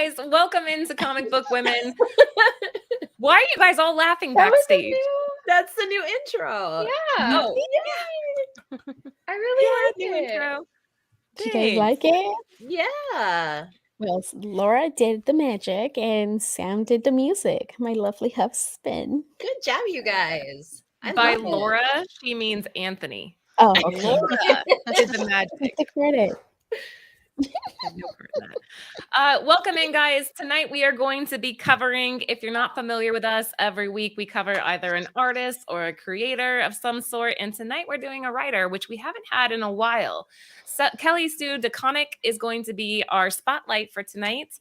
guys. Welcome into Comic Book Women. Why are you guys all laughing That was backstage? That's the new intro. Yeah. Oh, I really like new it. intro. Do you guys Thanks. like it? Yeah. Well, Laura did the magic and Sam did the music. My lovely husband. Good job, you guys. I By love it. Laura, she means Anthony. Oh, okay. Laura did the magic. Take the credit. I have no part in that. Welcome in, guys. Tonight we are going to be covering, if you're not familiar with us, every week we cover either an artist or a creator of some sort. And tonight we're doing a writer, which we haven't had in a while. So Kelly Sue DeConnick is going to be our spotlight for tonight.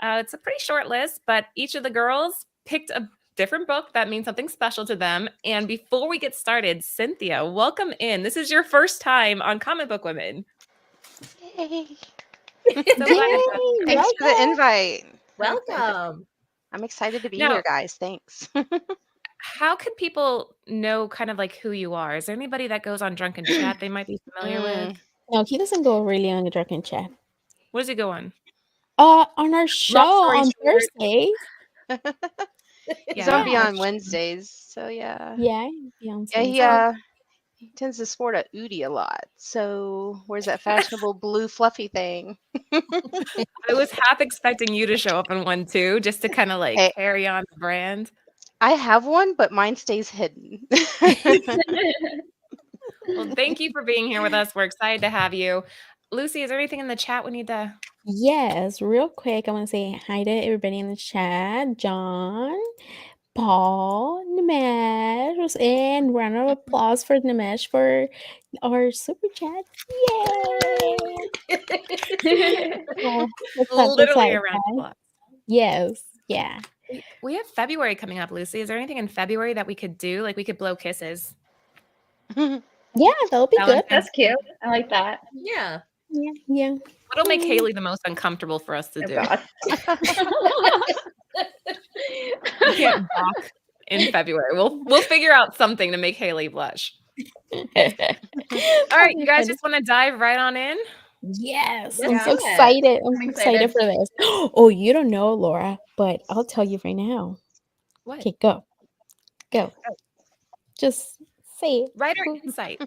It's a pretty short list, but each of the girls picked a different book that means something special to them. And before we get started, Cynthia, welcome in. This is your first time on Comic Book Women. Yay. So glad to have you. Thanks for the invite. Welcome. I'm excited to be Now- here, guys. Thanks. How could people know kind of like who you are? Is there anybody that goes on Drunken Chat they might be familiar with? No, he doesn't go really on the drunken chat. What does he go on? On our show story on short. Thursday. He's Yeah. on Beyond Wednesdays, so yeah. Yeah, He tends to sport a Udi a lot. So where's that fashionable blue fluffy thing? I was half expecting you to show up in one too, just to kind of like Hey. carry on the brand. I have one, but mine stays hidden. Well, thank you for being here with us. We're excited to have you. Lucy, is there anything in the chat we need to? Yes, real quick, I want to say hi to everybody in the chat. John, Paul, Nimesh, and round of applause for Nimesh for our super chat. Yay! Oh, what's up, Literally guys? around the block. Yes, yeah. We have February coming up, Lucy. Is there anything in February that we could do? Like we could blow kisses. Yeah, that'll be good. Valentine's That's cute. I like that. Yeah. Yeah. What'll make Haley the most uncomfortable for us to Oh, do? God. We can't balk in February. We'll figure out something to make Haley blush. All right, you guys just want to dive right on in? Yes, Let's I'm so do it. excited. I'm I'm excited excited. for this. Oh, you don't know, Laura, but I'll tell you right now. What? Okay, go. Just say it. Writer insights.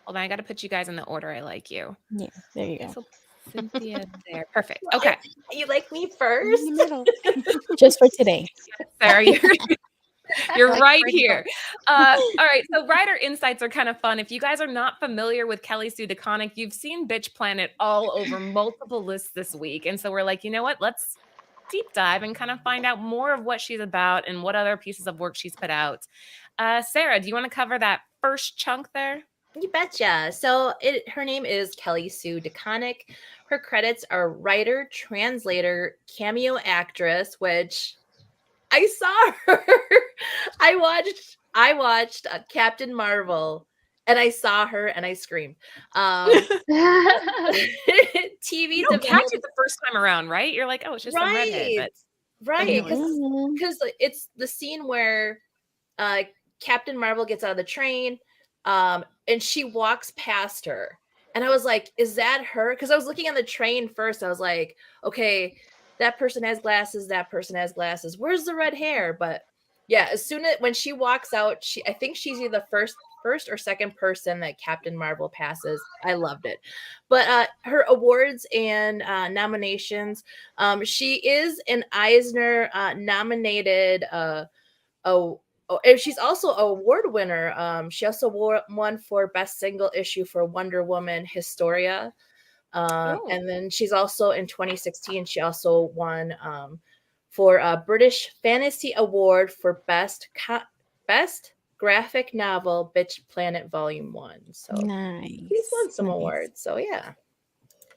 Hold on, I got to put you guys in the order I like you. Yeah, there you go. So Cynthia there. Perfect. Okay. You like me In first? the middle. Just for today. Sarah, you're Like right pretty here. All right. So writer insights are kind of fun. If you guys are not familiar with Kelly Sue DeConnick, you've seen Bitch Planet all over multiple lists this week. And so we're like, you know what? Let's deep dive and kind of find out more of what she's about and what other pieces of work she's put out. Sarah, do you want to cover that first chunk there? You betcha. So her name is Kelly Sue DeConnick. Her credits are writer, translator, cameo actress, which I saw her. I watched Captain Marvel, and I saw her, and I screamed. TV You don't catch it the first time around, right? You're like, oh, it's just some redhead. Right, Anyway. because it's the scene where Captain Marvel gets out of the train, and she walks past her, and I was like, is that her? Because I was looking on the train first. I was like, okay, that person has glasses. That person has glasses. Where's the red hair? But yeah, as soon as when she walks out, I think she's either the first or second person that Captain Marvel passes. I loved it. But her awards and nominations, she is an Eisner nominated. And she's also an award winner. She also won for Best Single Issue for Wonder Woman Historia. And then she's also in 2016, she also won for a British Fantasy Award for Best Graphic Novel, Bitch Planet Volume 1. So Nice. she's won some Nice. awards. So yeah.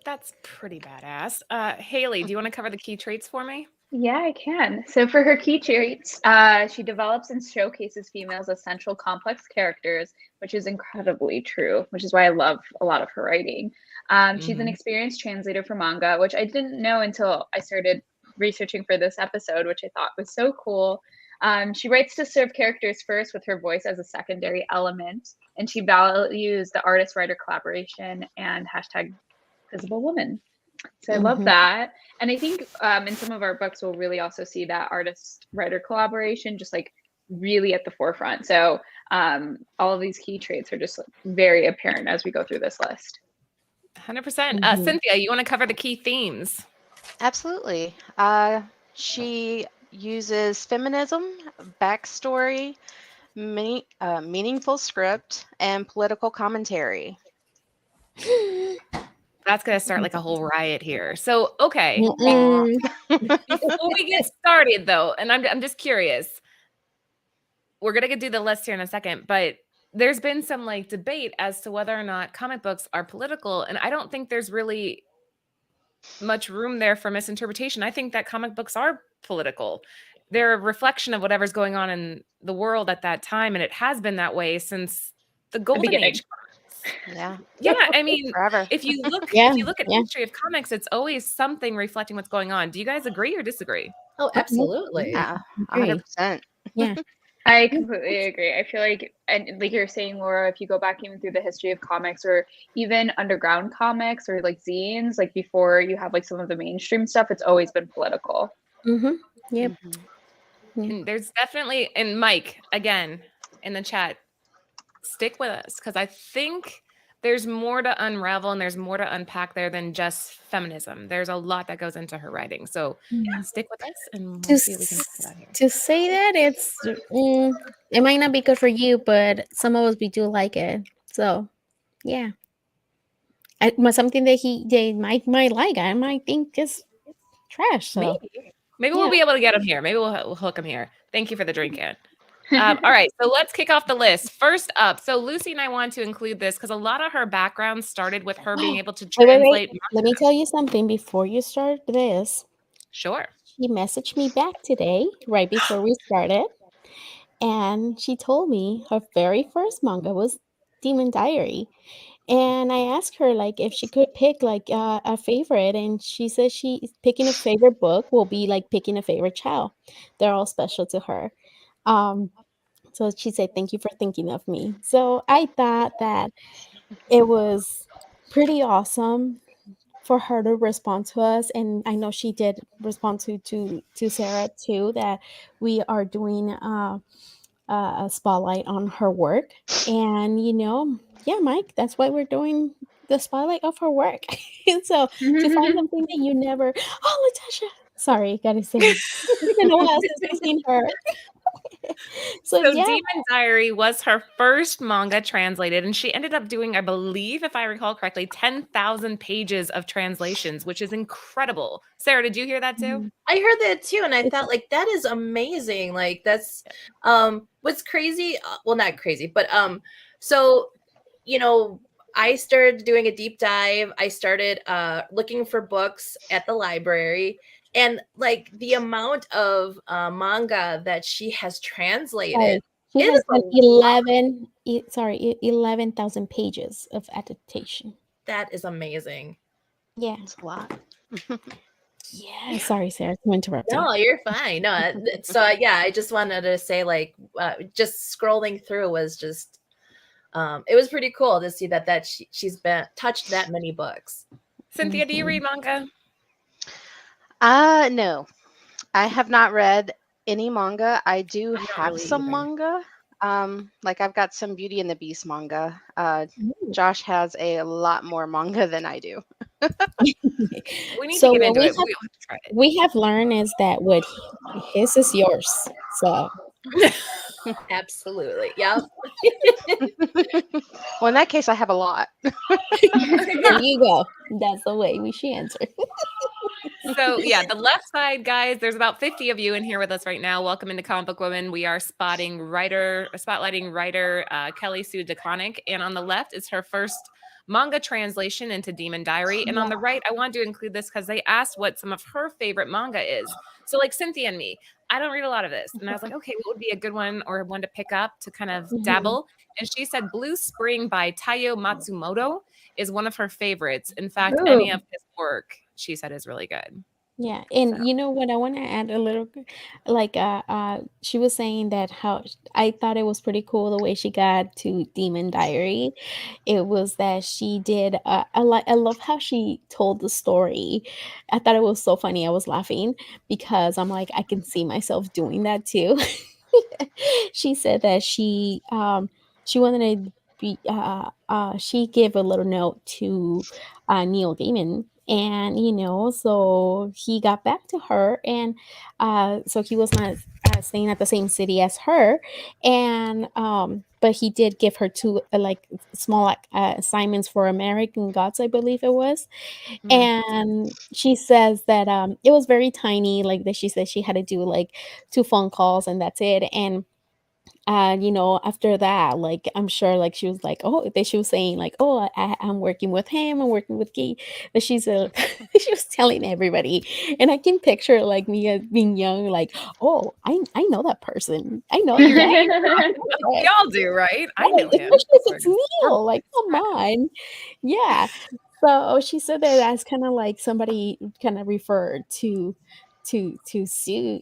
That's pretty badass. Haley, do you want to cover the key traits for me? Yeah, I can. So for her key traits, she develops and showcases females as central complex characters, which is incredibly true, which is why I love a lot of her writing. She's an experienced translator for manga, which I didn't know until I started researching for this episode, which I thought was so cool. She writes to serve characters first with her voice as a secondary element, and she values the artist-writer collaboration and #visible woman. So I love that. And I think in some of our books, we'll really also see that artist-writer collaboration just like really at the forefront. So all of these key traits are just very apparent as we go through this list. 100%. Cynthia, you want to cover the key themes? Absolutely. She uses feminism, backstory, meaningful script, and political commentary. That's going to start like a whole riot here. So, okay. Mm-mm. Before we get started, though, and I'm just curious, we're going to do the list here in a second, but there's been some like debate as to whether or not comic books are political. And I don't think there's really much room there for misinterpretation. I think that comic books are political. They're a reflection of whatever's going on in the world at that time. And it has been that way since the golden beginning. age. Yeah. Yeah, I mean, Forever. if you look Yeah, if you look at the yeah. history of comics, it's always something reflecting what's going on. Do you guys agree or disagree? Oh, absolutely. Yeah, Agree. 100%. Yeah. I completely agree. I feel like, and like you're saying, Laura, if you go back even through the history of comics or even underground comics or like zines, like before you have like some of the mainstream stuff, it's always been political. Yep. And there's definitely, and Mike, again, in the chat, stick with us because I think there's more to unravel and there's more to unpack there than just feminism. There's a lot that goes into her writing. So stick with us and we'll see what we can talk about here. To say that it might not be good for you, but some of us we do like it. So yeah, something that they might like, I might think is trash. So Maybe we'll be able to get him here. Maybe we'll hook him here. Thank you for the drink, Ann. All right, so let's kick off the list. First up, so Lucy and I want to include this because a lot of her background started with her being able to translate. Wait. Let me tell you something before you start this. Sure. She messaged me back today, right before we started, and she told me her very first manga was Demon Diary. And I asked her like if she could pick like a favorite, and she said picking a favorite book will be like picking a favorite child. They're all special to her. So she said, "Thank you for thinking of me." So I thought that it was pretty awesome for her to respond to us, and I know she did respond to Sarah too, that we are doing a spotlight on her work. And yeah, Mike, that's why we're doing the spotlight of her work. So to find something that you never, oh, Latasha, sorry, gotta say, it's been a while since I've seen her. So yeah. Demon Diary was her first manga translated, and she ended up doing, I believe, if I recall correctly, 10,000 pages of translations, which is incredible. Sarah, did you hear that too? I heard that too, and I thought like that is amazing. Like that's what's crazy. Well, not crazy, but so I started doing a deep dive. I started looking for books at the library. And like the amount of manga that she has translated, she it has is done 11,000 pages of adaptation. That is amazing. Yeah, It's a lot. Yeah, sorry, Sarah, to interrupt you. No, you're fine. No, so yeah, I just wanted to say like just scrolling through was just it was pretty cool to see that she's been touched that many books. Cynthia, do you read manga? No, I have not read any manga. I do have really some either. manga. Like I've got some Beauty and the Beast manga. Josh has a lot more manga than I do. We need to get into it. What We have to try it. we have learned is that what his is yours. So Absolutely. Yep. Well, in that case, I have a lot. there you go. That's the way we should answer. So yeah, the left side, guys, there's about 50 of you in here with us right now. Welcome into Comic Book Women. We are spotlighting writer Kelly Sue DeConnick. And on the left is her first manga translation into Demon Diary. And on the right, I wanted to include this because they asked what some of her favorite manga is. So like Cynthia and me, I don't read a lot of this. And I was like, okay, what would be a good one or one to pick up to kind of dabble? And she said Blue Spring by Taiyo Matsumoto is one of her favorites. In fact, any of his work, she said, is really good. Yeah, and So you know what? I want to add a little, like, she was saying that how I thought it was pretty cool the way she got to Demon Diary. It was that she did. I love how she told the story. I thought it was so funny. I was laughing because I'm like, I can see myself doing that too. She said that she wanted to be she gave a little note to Neil Gaiman, and so he got back to her, and so he was not staying at the same city as her, and but he did give her two like small assignments for American Gods, I believe it was. mm, And she says that it was very tiny, like that she said she had to do like two phone calls and that's it. And after that, like, I'm sure, like, she was like, oh, that she was saying, like, oh, I'm working with him, I'm working with Gay. That she's a, she was telling everybody. And I can picture, like, me being young, like, oh, I know that person. I know you're that. name dropping. That's what we all do, right? I Right, know him. especially if We're it's just Neil. Like, come friends. on. Yeah. So she said that that's kind of like somebody kind of referred to Sue,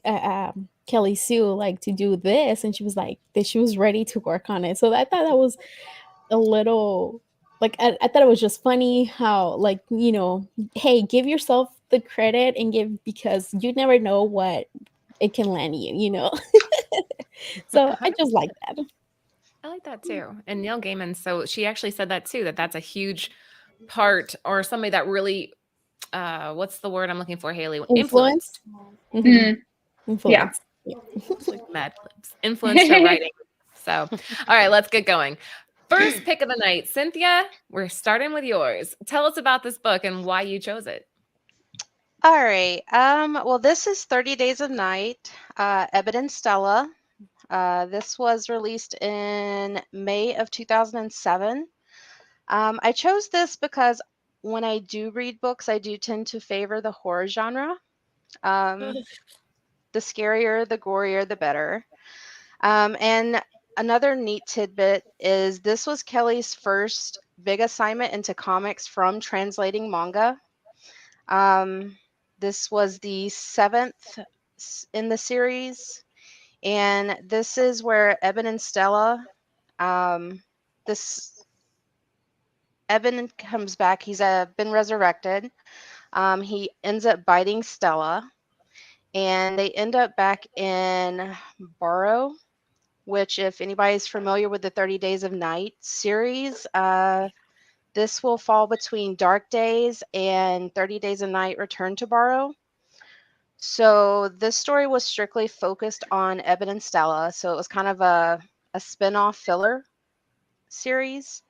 Kelly Sue, like to do this, and she was like that she was ready to work on it. So I thought that was a little like I thought it was just funny how, like, hey, give yourself the credit and give, because you never know what it can land you. So I just like that. I like that too. And Neil Gaiman, so she actually said that too, that that's a huge part, or somebody that really what's the word I'm looking for, Haley? Influence. Influenced. Hmm. Mm, yeah. Influence. Yeah. It's like Mad Libs. Influenced her writing. So, all right, let's get going. First pick of the night. Cynthia, we're starting with yours. Tell us about this book and why you chose it. All right. Well, this is 30 Days of Night, Ebon and Stella. This was released in May of 2007. I chose this because when I do read books, I do tend to favor the horror genre. Um, the scarier, the gorier, the better. And another neat tidbit is this was Kelly's first big assignment into comics from translating manga. Um, this was the seventh in the series, and this is where Ebon and Stella, this Ebon comes back. He's been resurrected. He ends up biting Stella, and they end up back in Barrow, which, if anybody's familiar with the 30 Days of Night series, this will fall between Dark Days and 30 Days of Night Return to Barrow. So this story was strictly focused on Ebon and Stella. So it was kind of a spin-off filler series.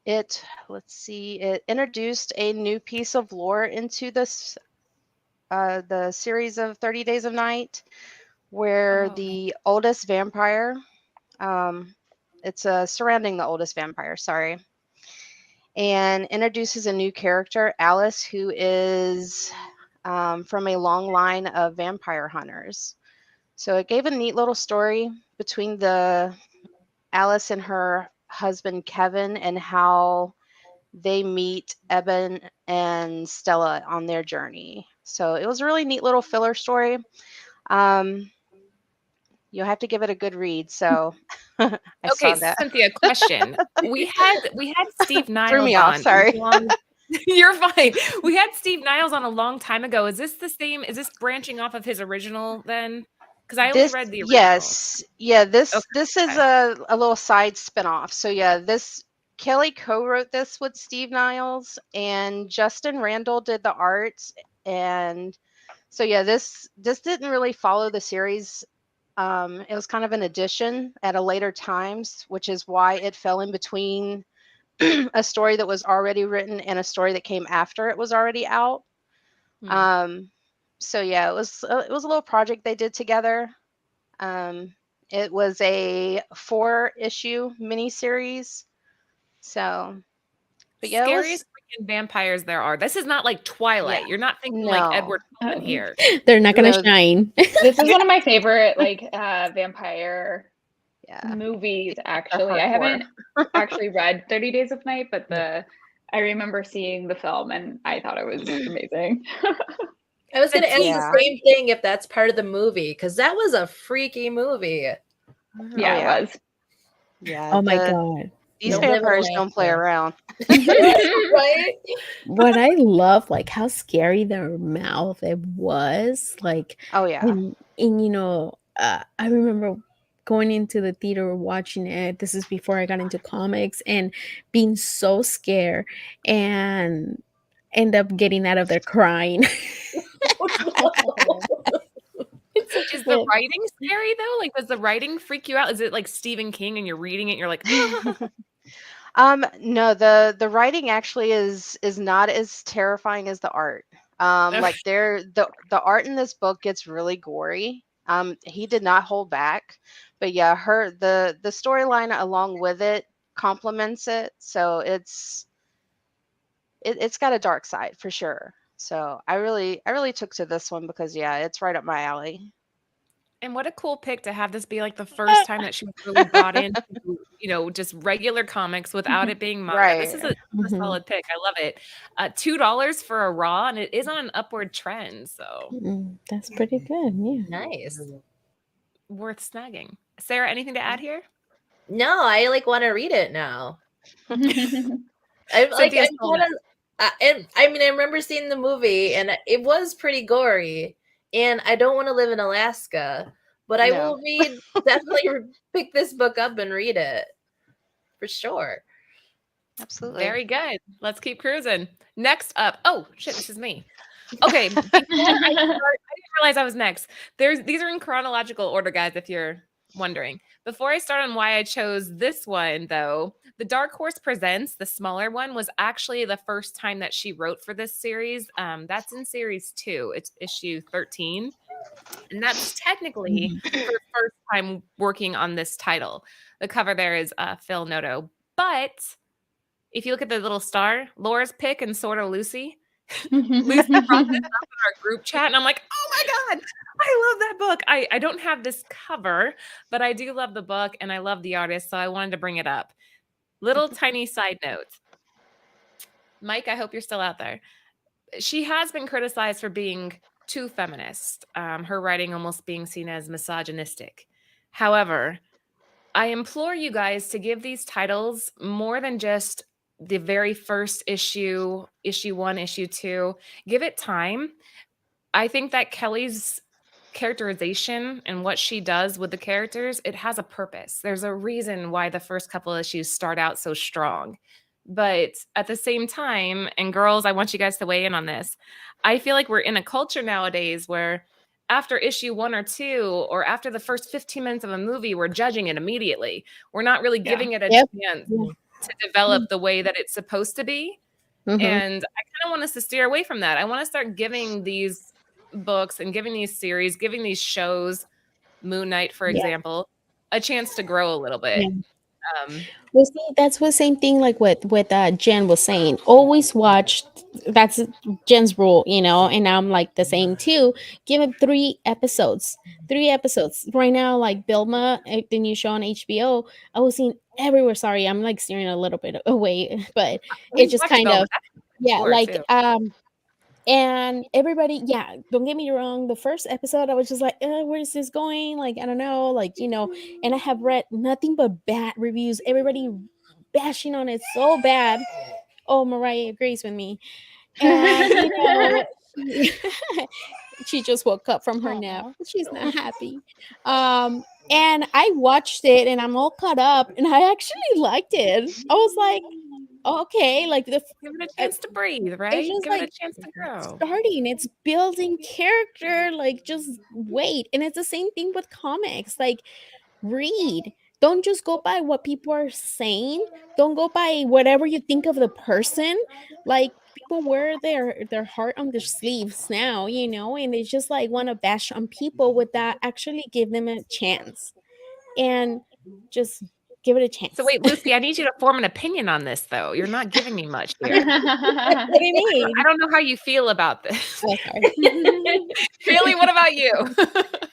It introduced a new piece of lore into this the series of 30 Days of Night, where the oldest vampire, it's surrounding the oldest vampire, sorry, and introduces a new character, Alice, who is from a long line of vampire hunters. So it gave a neat little story between the Alice and her husband Kevin, and how they meet Ebon and Stella on their journey. So it was a really neat little filler story. You'll have to give it a good read. So I Okay, saw that. Cynthia, question. We had Steve Threw Niles me off. on a Sorry. long You're fine. We had Steve Niles on a long time ago. Is this the same? Is this branching off of his original then? Because I only This, read the original. yes, yeah. This Okay. this is Okay. a little side spinoff. So yeah, this Kelly co-wrote this with Steve Niles, and Justin Randall did the art. And so yeah, this didn't really follow the series. It was kind of an addition at a later times, which is why it fell in between a story that was already written and a story that came after it was already out. Hmm. So yeah, it was a little project they did together. Um, it was a 4-issue miniseries. So, but yeah, it was, Scariest freaking vampires there are. This is not like yeah, Twilight. You're not thinking like no, Edward Cullen here. They're not gonna no, shine. This is one of my favorite like vampire yeah, movies, the actually. I hardcore. haven't actually read 30 Days of Night, but Yeah. I remember seeing the film and I thought it was amazing. I was going to ask Yeah. the same thing if that's part of the movie, because that was a freaky movie. Yeah, yeah. it was. Yeah. Oh my god. These Don't live in vampires don't play Alaska. around. Right? What I love, like how scary their mouth it was, like, Oh yeah. and you know, I remember going into the theater watching it. This is before I got into comics and being so scared and end up getting out of there crying. Is the writing scary though? Like, does the writing freak you out? Is it like Stephen King and you're reading it and you're like, No, the writing actually is not as terrifying as the art. Like the art in this book gets really gory. He did not hold back, but yeah, the storyline along with it complements it. So it's got a dark side for sure. So I really took to this one because yeah, it's right up my alley. And what a cool pick to have this be like the first time that she was really brought into, just regular comics without it being manga. This is a Mhm. solid pick. I love it. $2 for a raw, and it is on an upward trend, so That's pretty good. Yeah. Nice. worth snagging. Sarah, anything to add here? No, I like want to read it now. I'm Cynthia's I'm told kind of, and I mean, I remember seeing the movie, and it was pretty gory. And I don't want to live in Alaska, but I No. will definitely pick this book up and read it for sure. Absolutely. Very good. Let's keep cruising. Next up. Oh, shit, this is me. Okay. Before I didn't realize I was next. These are in chronological order, guys, if you're wondering. Before I start on why I chose this one, though, the Dark Horse Presents, the smaller one, was actually the first time that she wrote for this series. That's in series 2. It's issue 13. And that's technically her first time working on this title. The cover there is Phil Noto. But if you look at the little star, Laura's pick and Sort of Lucy. Lucy brought this up in our group chat, and I'm like, oh my God, I love that book. I don't have this cover, but I do love the book, and I love the artist, so I wanted to bring it up. Little tiny side note. Mike, I hope you're still out there. She has been criticized for being too feminist, her writing almost being seen as misogynistic. However, I implore you guys to give these titles more than just the very first issue 1, issue 2. Give it time. I think that Kelly's characterization and what she does with the characters, it has a purpose. There's a reason why the first couple issues start out so strong. But at the same time, and girls, I want you guys to weigh in on this. I feel like we're in a culture nowadays where after issue 1 or 2, or after the first 15 minutes of a movie, we're judging it immediately. We're not really giving it a chance to develop the way that it's supposed to be. And I kind of want us to steer away from that. I want to start giving these books and giving these series, giving these shows, Moon Knight, for example, a chance to grow a little bit. Well, see, that's the same thing like what Jen was saying. Always watch. That's Jen's rule, and I'm like the same too. Give it 3 episodes. 3 episodes. Right now, like Bilma, the new show on HBO, I was seeing everywhere. Sorry, I'm like steering a little bit away, but it just kind of, and everybody, don't get me wrong, the first episode I was just like, where is this going? Like, I don't know, like, and I have read nothing but bad reviews, everybody bashing on it so bad. Oh, Mariah agrees with me. And she just woke up from her nap. She's not happy. And I watched it and I'm all caught up and I actually liked it. I was like, okay, like give it a chance to breathe, right? Just give it a chance to grow. Starting, it's building character, like just wait. And it's the same thing with comics. Like read. Don't just go by what people are saying. Don't go by whatever you think of the person. Like people wear their heart on their sleeves now, and they just like want to bash on people without actually give them a chance. And just give it a chance. So wait, Lucy, I need you to form an opinion on this, though. You're not giving me much here. What do you mean? I don't know how you feel about this. Really, what about you?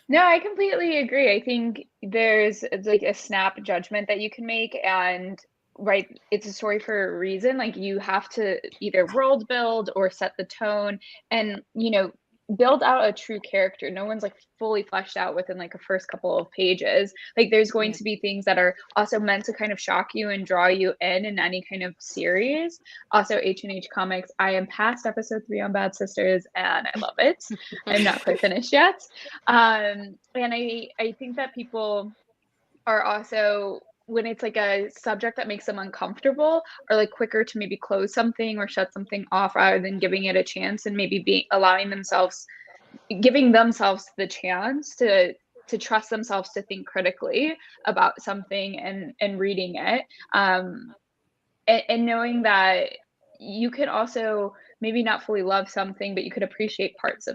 No, I completely agree. I think there's like a snap judgment that you can make, and write it's a story for a reason. Like, you have to either world build or set the tone and, build out a true character. No one's like fully fleshed out within like a first couple of pages. Like, there's going Yeah. to be things that are also meant to kind of shock you and draw you in any kind of series. Also, H&H Comics, I am past episode 3 on Bad Sisters and I love it. I'm not quite finished yet. And I think that people are also, when it's like a subject that makes them uncomfortable, are like quicker to maybe close something or shut something off rather than giving it a chance and maybe giving themselves the chance to trust themselves to think critically about something and reading it, and knowing that you could also maybe not fully love something, but you could appreciate parts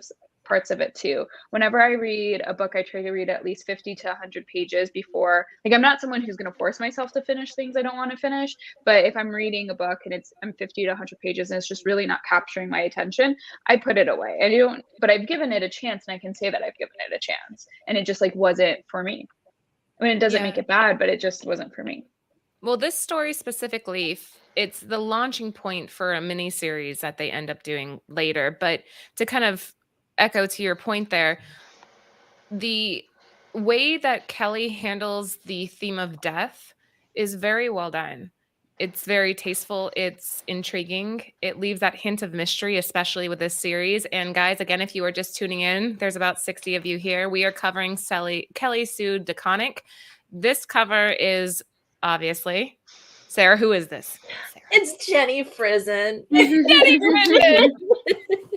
of it too. Whenever I read a book, I try to read at least 50 to 100 pages before. Like, I'm not someone who's going to force myself to finish things I don't want to finish, but if I'm reading a book and I'm 50 to 100 pages and it's just really not capturing my attention, I put it away. But I've given it a chance, and I can say that I've given it a chance, and it just like wasn't for me. I mean, it doesn't make it bad, but it just wasn't for me. Well, this story specifically, it's the launching point for a mini series that they end up doing later. But to kind of echo to your point there, the way that Kelly handles the theme of death is very well done. It's very tasteful. It's intriguing. It leaves that hint of mystery, especially with this series. And guys, again, if you are just tuning in, there's about 60 of you here. We are covering Kelly Sue DeConnick. This cover is obviously Sarah. Who is this? Sarah. It's Jenny Frison. Jenny Frison.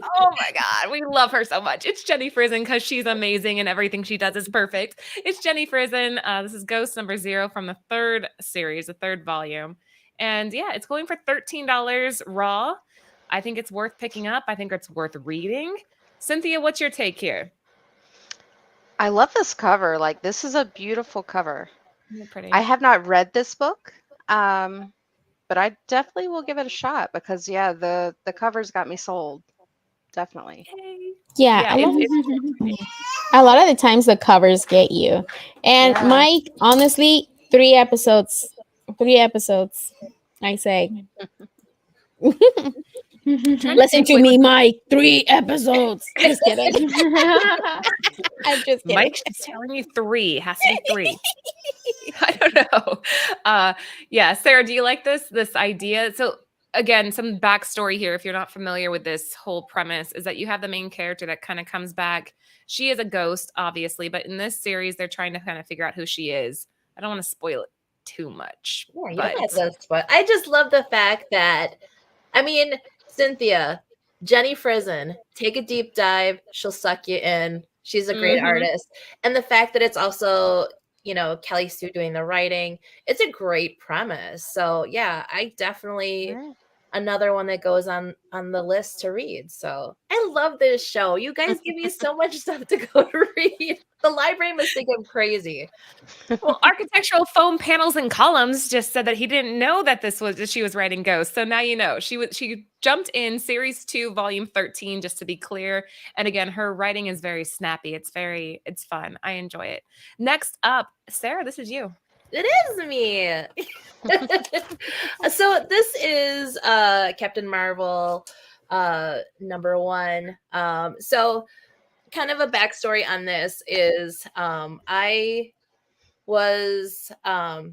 Oh my God, we love her so much. It's Jenny Frison because she's amazing and everything she does is perfect. It's Jenny Frison. This is Ghost number 0 from the 3rd series, the 3rd volume. And yeah, it's going for $13 raw. I think it's worth picking up. I think it's worth reading. Cynthia, what's your take here? I love this cover. Like, this is a beautiful cover. Pretty. I have not read this book, but I definitely will give it a shot because, yeah, the covers got me sold. Definitely. Yeah, a lot of the times the covers get you. And Mike, honestly, 3 episodes, I say. Listen to me, Mike. 3 episodes. Just kidding. I'm just kidding. Mike's just telling you 3. It has to be 3. I don't know. Yeah, Sarah, do you like this idea? So again, some backstory here, if you're not familiar with this whole premise, is that you have the main character that kind of comes back. She is a ghost, obviously, but in this series, they're trying to kind of figure out who she is. I don't want to spoil it too much. Yeah, I just love the fact that, I mean, Cynthia, Jenny Frison, take a deep dive. She'll suck you in. She's a great artist. And the fact that it's also, Kelly Sue doing the writing, it's a great premise. So yeah, I definitely another one that goes on the list to read. So I love this show. You guys give me so much stuff to go to read. The library must think I'm crazy. Well, Architectural Foam Panels and Columns just said that he didn't know that she was writing Ghosts. So now you know. She jumped in series 2, volume 13, just to be clear. And again, her writing is very snappy. It's fun. I enjoy it. Next up, Sarah, this is you. It is me. So this is Captain Marvel number 1. So kind of a backstory on this is I was I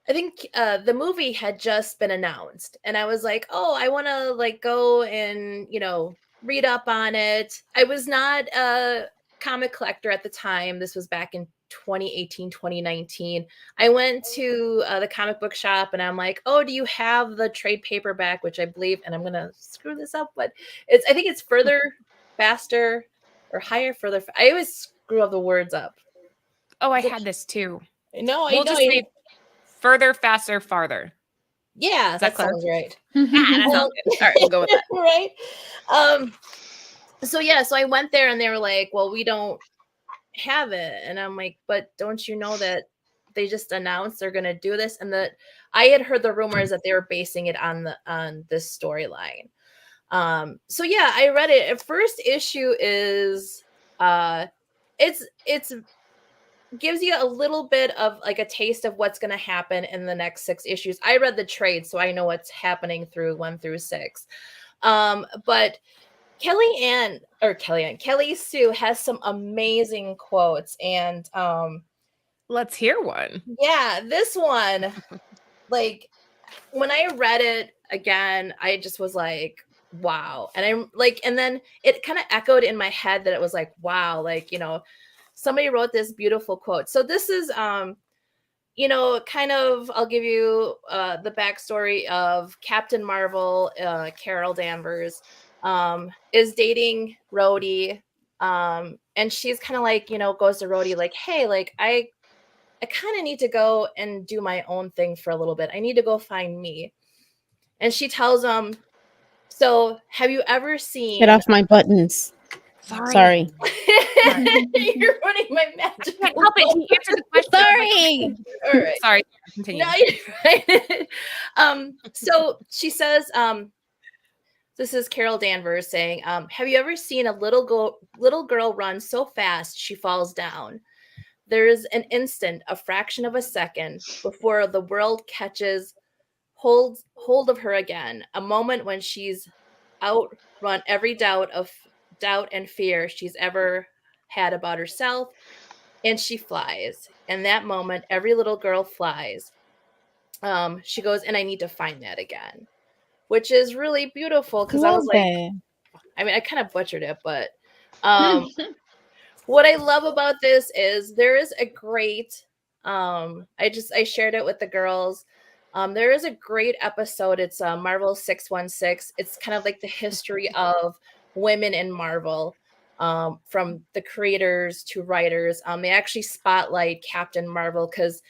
think the movie had just been announced, and I was like, oh, I want to like go and read up on it. I was not a comic collector at the time. This was back in 2018, 2019. I went to the comic book shop and I'm like, oh, do you have the trade paperback, which I believe, and I'm going to screw this up, but I think it's Further, Faster, or Higher, Further. I always screw up the words up. Oh, I had this too. No, we'll just say Further, Faster, Farther. Yeah, that sounds right. That sounds good. All right, we'll go with that. Right. So yeah, so I went there and they were like, well, we don't have it. And I'm like, but don't you know that they just announced they're going to do this? And that I had heard the rumors that they were basing it on this storyline. So yeah, I read it. First issue is it's gives you a little bit of like a taste of what's going to happen in the next 6 issues. I read the trade, so I know what's happening through 1 through 6. But Kelly Sue has some amazing quotes, and Let's hear one. yeah, this one, like when I read it again, I just was like, wow. And I'm like, and then it kind of echoed in my head that it was like, wow, like, you know, somebody wrote this beautiful quote. So this is you know, kind of, I'll give you the backstory of Captain Marvel. Carol Danvers is dating Rhodey, and she's kind of like, you know, goes to Rhodey like, hey, like I kind of need to go and do my own thing for a little bit. I need to go find me. And she tells him, so have you ever Get seen off my buttons. Sorry. You're running my magic. Can't help it. He answered the question. Sorry. All right. Sorry. Continue. No, you're right. So she says, this is Carol Danvers saying, have you ever seen a little girl run so fast she falls down? There is an instant, a fraction of a second, before the world catches hold of her again. A moment when she's outrun every doubt and fear she's ever had about herself, and she flies. In that moment, every little girl flies. She goes, and I need to find that again, which is really beautiful because I was like, I mean, I kind of butchered it, but what I love about this is there is a great I shared it with the girls. There is a great episode. It's Marvel 616. It's kind of like the history of women in Marvel, from the creators to writers. They actually spotlight Captain Marvel because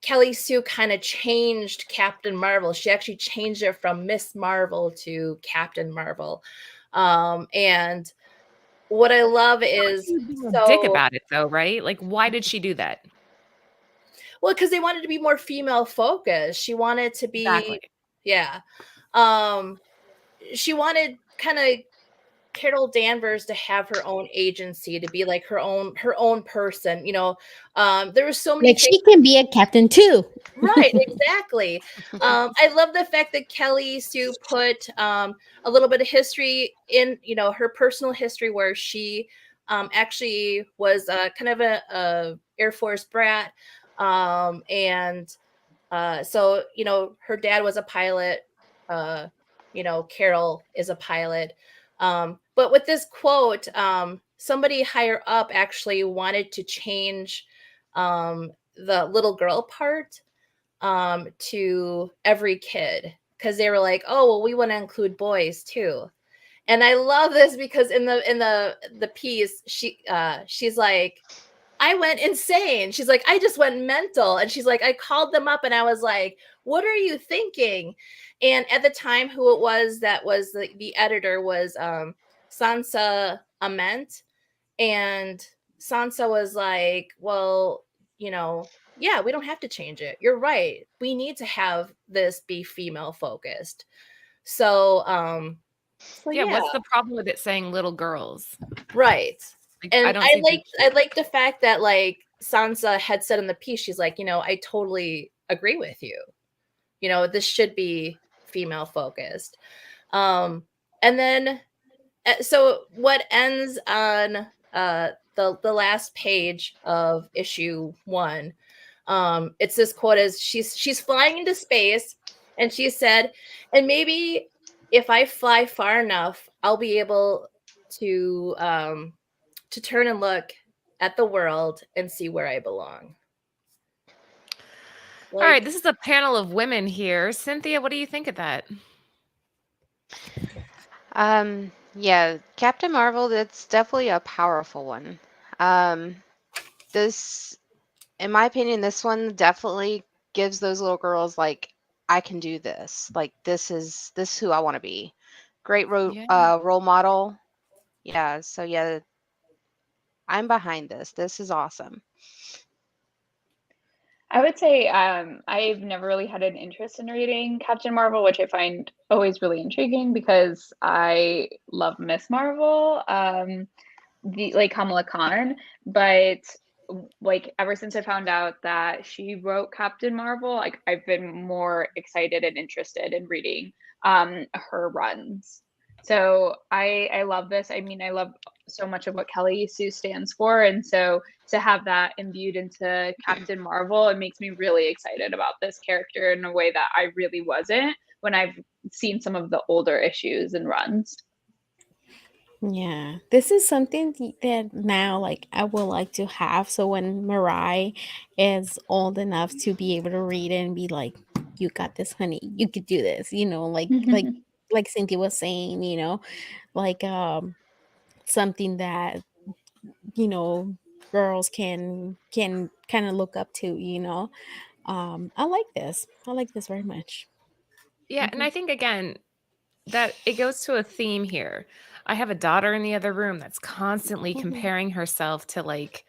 Kelly Sue kind of changed Captain Marvel. She actually changed it from Miss Marvel to Captain Marvel. And what I love is dick about it though, right? Like, why did she do that? Well, because they wanted to be more female focused. She wanted to be, Exactly. yeah. She wanted kind of Carol Danvers to have her own agency, to be like her own person. You know, there were so many Like she can be a captain too. Right, exactly. I love the fact that Kelly Sue put a little bit of history in, you know, her personal history, where she actually was kind of a Air Force brat, and so, you know, her dad was a pilot. You know, Carol is a pilot. But with this quote, somebody higher up actually wanted to change the little girl part to every kid, because they were like, oh, well, we want to include boys too. And I love this because in the piece, she's like, I went insane. She's like, I just went mental. And she's like, I called them up and I was like, what are you thinking? And at the time, who it was that was the editor was Sansa Ament. And Sansa was like, well, you know, yeah, we don't have to change it. You're right. We need to have this be female focused. So, yeah, what's the problem with it saying little girls? Right. Like, And I like the fact that like Sansa had said in the piece, she's like, you know, I totally agree with you. You know, this should be female focused. And then so what ends on the last page of issue 1, it's this quote is she's flying into space, and she said, and maybe if I fly far enough, I'll be able to turn and look at the world and see where I belong. All right, this is a panel of women here. Cynthia, what do you think of that? Yeah, Captain Marvel, that's definitely a powerful one. This, in my opinion, this one definitely gives those little girls like, I can do this. Like this is who I want to be. Great role model. Yeah, so yeah, I'm behind this. This is awesome. I would say I've never really had an interest in reading Captain Marvel, which I find always really intriguing because I love Miss Marvel. the like Kamala Khan, but like ever since I found out that she wrote Captain Marvel, like I've been more excited and interested in reading her runs. So I love this. I mean, I love so much of what Kelly Sue stands for, and so to have that imbued into Captain Marvel, it makes me really excited about this character in a way that I really wasn't when I've seen some of the older issues and runs. Yeah, this is something that now, like, I would like to have. So when Mirai is old enough to be able to read it and be like, "You got this, honey. You could do this." Like Cynthia was saying, like something that girls can kind of look up to. I like this. I like this very much. Yeah, and I think again that it goes to a theme here. I have a daughter in the other room that's constantly comparing herself to like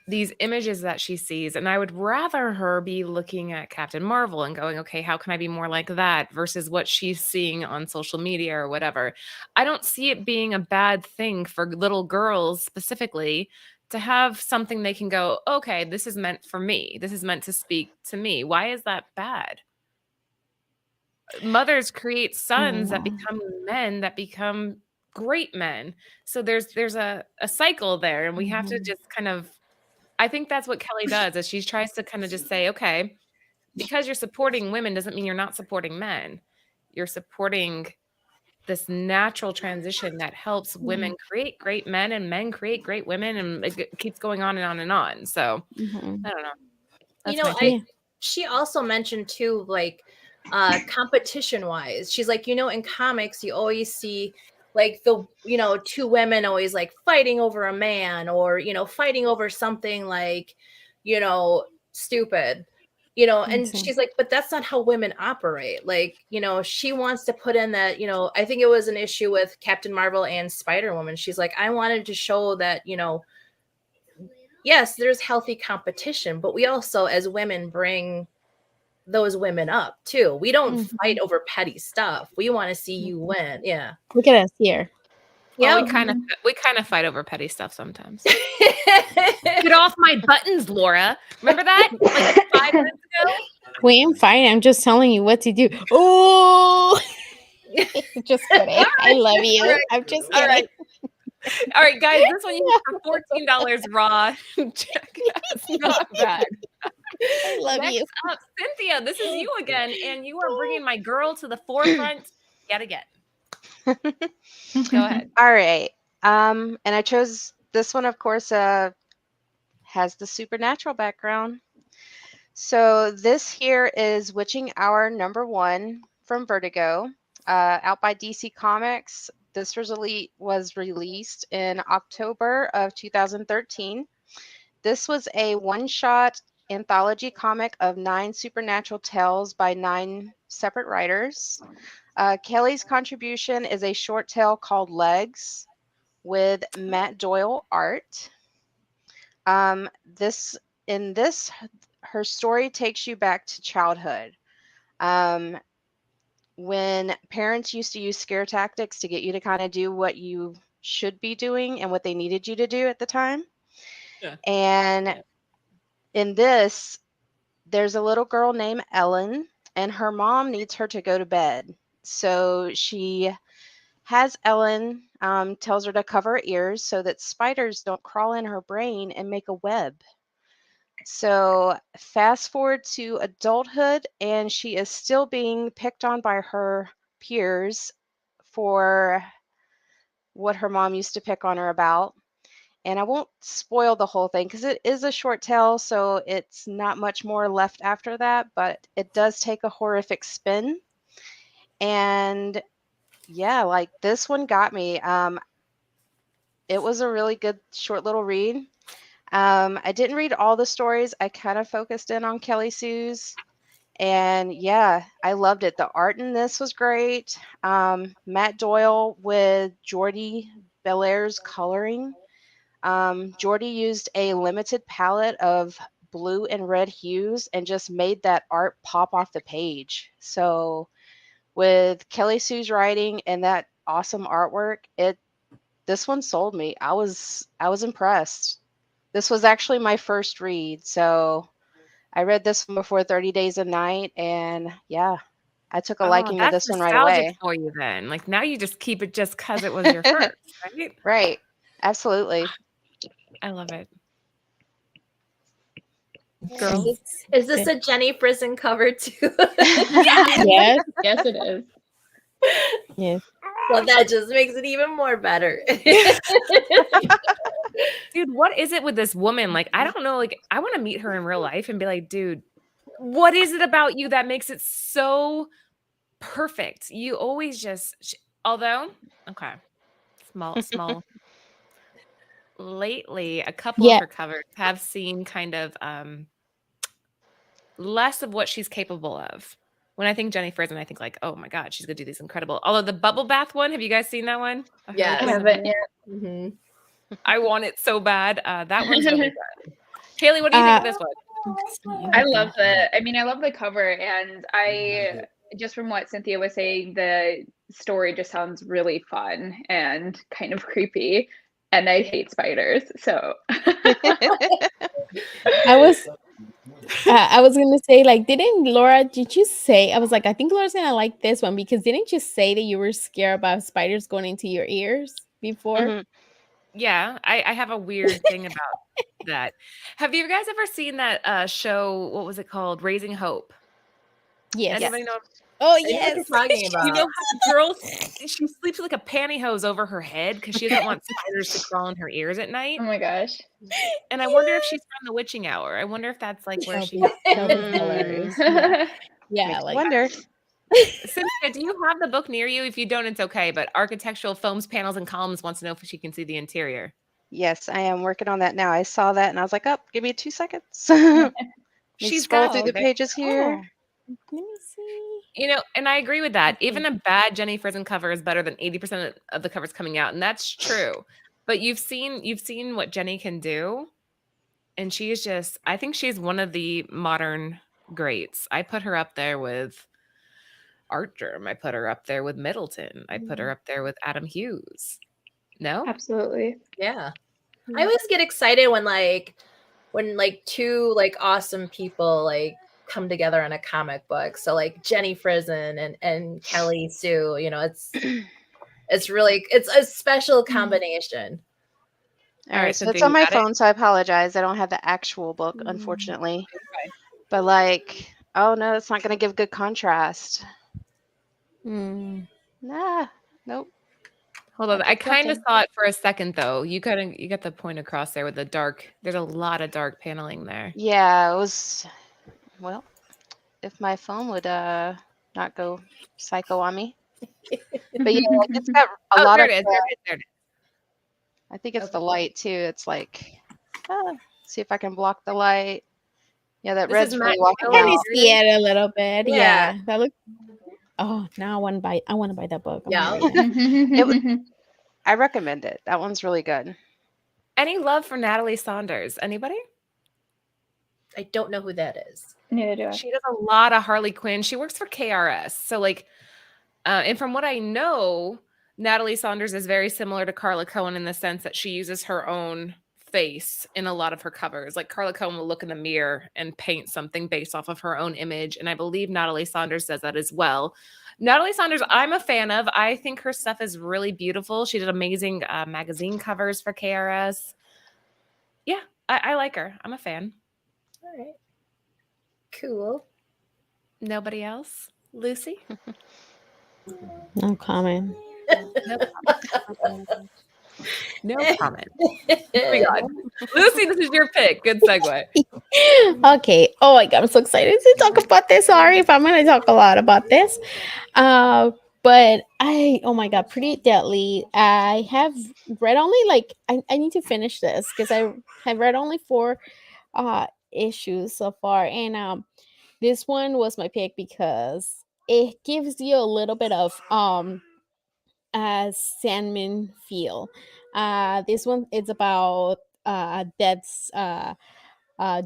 these images that she sees, and I would rather her be looking at Captain Marvel and going, "Okay, how can I be more like that?" versus what she's seeing on social media or whatever. I don't see it being a bad thing for little girls specifically to have something they can go, "Okay, this is meant for me. This is meant to speak to me." Why is that bad? Mothers create sons that become men that become great men. So there's a cycle there, and we have to just kind of I think that's what Kelly does is she tries to kind of just say, okay, because you're supporting women doesn't mean you're not supporting men. You're supporting this natural transition that helps women create great men and men create great women, and it keeps going on and on and on. So I don't know. That's my take. She also mentioned too, like competition wise, she's like, in comics you always see like the two women always like fighting over a man, or fighting over something like stupid, and she's like, but that's not how women operate. Like, she wants to put in that, I think it was an issue with Captain Marvel and Spider-Woman. She's like, I wanted to show that, yes, there's healthy competition, but we also as women bring those women up too. We don't fight over petty stuff. We want to see you win. Yeah. Look at us here. Well, we kind of fight over petty stuff sometimes. Get off my buttons, Laura. Remember that? Like 5 minutes ago? We ain't fighting. I'm just telling you what to do. Oh, just kidding. I love you. Right. I'm just kidding. All right, guys. This one you get for $14 raw. Check. That's not bad. I love Next you. up, Cynthia. This is you again, and you are bringing my girl to the forefront yet again. Go ahead. All right. And I chose this one, of course, has the supernatural background. So this here is Witching Hour #1 from Vertigo, out by DC Comics. This was released in October of 2013. This was a one-shot anthology comic of 9 supernatural tales by 9 separate writers. Kelly's contribution is a short tale called Legs with Matt Doyle art. Her story takes you back to childhood, when parents used to use scare tactics to get you to kind of do what you should be doing and what they needed you to do at the time. Yeah. And in this, there's a little girl named Ellen, and her mom needs her to go to bed. So she has Ellen, tells her to cover her ears so that spiders don't crawl in her brain and make a web. So fast forward to adulthood, and she is still being picked on by her peers for what her mom used to pick on her about. And I won't spoil the whole thing because it is a short tale, so it's not much more left after that, but it does take a horrific spin. And yeah, like this one got me. It was a really good short little read. I didn't read all the stories. I kind of focused in on Kelly Sue's. And yeah, I loved it. The art in this was great. Matt Doyle with Jordi Belaire's coloring. Jordi used a limited palette of blue and red hues and just made that art pop off the page. So with Kelly Sue's writing and that awesome artwork, this one sold me. I was impressed. This was actually my first read, so I read this one before 30 Days a Night, and yeah, I took a Oh, liking to that's this one right nostalgic away. for you then. Like now you just keep it just because it was your first, right? Right. Absolutely. I love it. Is Girls. this a Jenny Prison cover too? Yes. Yes, it is. Yes. Well, that just makes it even more better. Dude, what is it with this woman? Like, I don't know. Like, I want to meet her in real life and be like, dude, what is it about you that makes it so perfect? You always just, although, okay, small. Lately, a couple of Yeah. her covers have seen kind of less of what she's capable of. When I think Jenny Frison, I think like, oh my God, she's gonna do these incredible. Although the bubble bath one, have you guys seen that one? Of Harley Yes. I Quinn? haven't yet. Mhm. I want it so bad. That one's really good. Kaylee, what do you think of this one? I love the cover, and I just from what Cynthia was saying, the story just sounds really fun and kind of creepy. And I hate spiders, so I was gonna say, like, didn't Laura? Did you say? I was like, I think Laura's gonna like this one because didn't you say that you were scared about spiders going into your ears before? Mhm. Yeah, I have a weird thing about that. Have you guys ever seen that show? What was it called? Raising Hope. Yes. Anybody know? Oh I know what yes. you're talking about. You know how the girl she sleeps with like a pantyhose over her head because she doesn't want spiders to crawl in her ears at night. oh my gosh. And I wonder if she's from the witching hour. I wonder if that's like where she. That would be hilarious. Yeah. Yeah, Makes me like wonder. Cynthia, do you have the book near you? If you don't, it's okay. But Architectural Foams, Panels, and Columns wants to know if she can see the interior. Yes, I am working on that now. I saw that and I was like, oh, give me 2 seconds. Let me She's scroll got through you the there. pages here. oh, let me see. You know, and I agree with that. Okay. Even a bad Jenny Frison cover is better than 80% of the covers coming out, and that's true. But you've seen what Jenny can do, and she is just I think she's one of the modern greats. I put her up there with Art Germ. I put her up there with Middleton. I put her up there with Adam Hughes. No? Absolutely. Yeah. I always get excited when two like awesome people like come together in a comic book. So like Jenny Frison and Kelly Sue, you know, it's a special combination. All All right, right, so Cynthia, it's on you my got it? phone, so I apologize. I don't have the actual book, unfortunately. But like, oh no, it's not going to give good contrast. Mm. Nah, nope. Hold on. That I does kind of nothing. saw it for a second though. You got the point across there with the dark. There's a lot of dark paneling there. Yeah, it was. Well, if my phone would not go psycho on me. But yeah, like, it's got a Oh, lot there of. it is. There it is. There it is. I think it's Okay. the light too. It's like, see if I can block the light. Yeah, that This red's is really Matt walking Can Miller. you out. see it a little bit? Yeah. Yeah. That look. Oh, now I want to buy that book. I'm Yeah. gonna read it. It was, I recommend it. That one's really good. Any love for Natalie Saunders? Anybody? I don't know who that is. Neither do I. She does a lot of Harley Quinn. She works for KRS. So like, and from what I know, Natalie Saunders is very similar to Carla Cohen in the sense that she uses her own face in a lot of her covers. Like Carla Cohen will look in the mirror and paint something based off of her own image. And I believe Natalie Saunders does that as well. Natalie Saunders, I'm a fan of. I think her stuff is really beautiful. She did amazing magazine covers for KRS. Yeah, I like her. I'm a fan. All right. Cool. Nobody else? Lucy? No comment. No comment. Oh my God. Lucy, this is your pick. Good segue. Okay. Oh my God, I'm so excited to talk about this. Sorry if I'm going to talk a lot about this. But oh my God, Pretty Deadly. I have read only like, I need to finish this because I have read only 4 issues so far. And this one was my pick because it gives you a little bit of Sandman feel. This one is about Dead's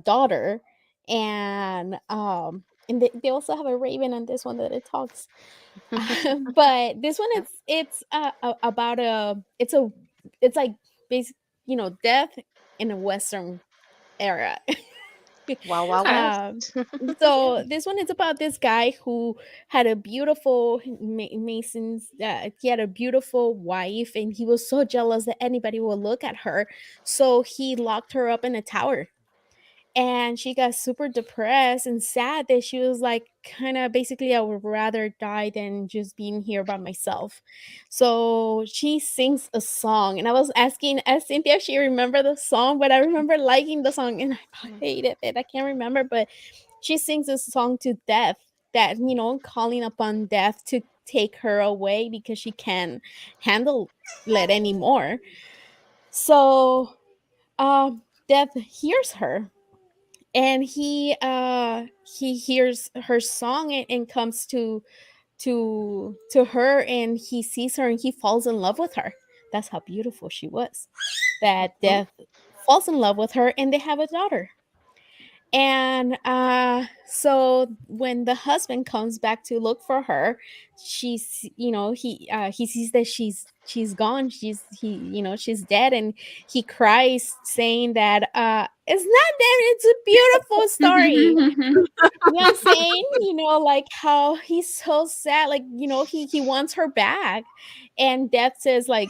daughter, and they also have a raven on this one that it talks. But this one it's about it's a it's like basic, death in a Western era. Wild Wild Okay. West. So this one is about this guy who had a beautiful Mason's. He had a beautiful wife, and he was so jealous that anybody would look at her. So he locked her up in a tower, and she got super depressed and sad that she was like, kind of basically, I would rather die than just being here by myself. So she sings a song, and I was asking Cynthia if she remember the song, but I remember liking the song, and I hated it. I can't remember, but she sings a song to death, that, calling upon death to take her away because she can't handle it anymore. So death hears her, and he hears her song, and comes to her, and he sees her, and he falls in love with her. That's how beautiful she was, that death falls in love with her, and they have a daughter. And so when the husband comes back to look for her, she's, he sees that she's gone, she's dead, and he cries, saying that it's not dead, it's a beautiful story. You know what I'm saying? Like how he's so sad. Like, he wants her back. And Death says, like,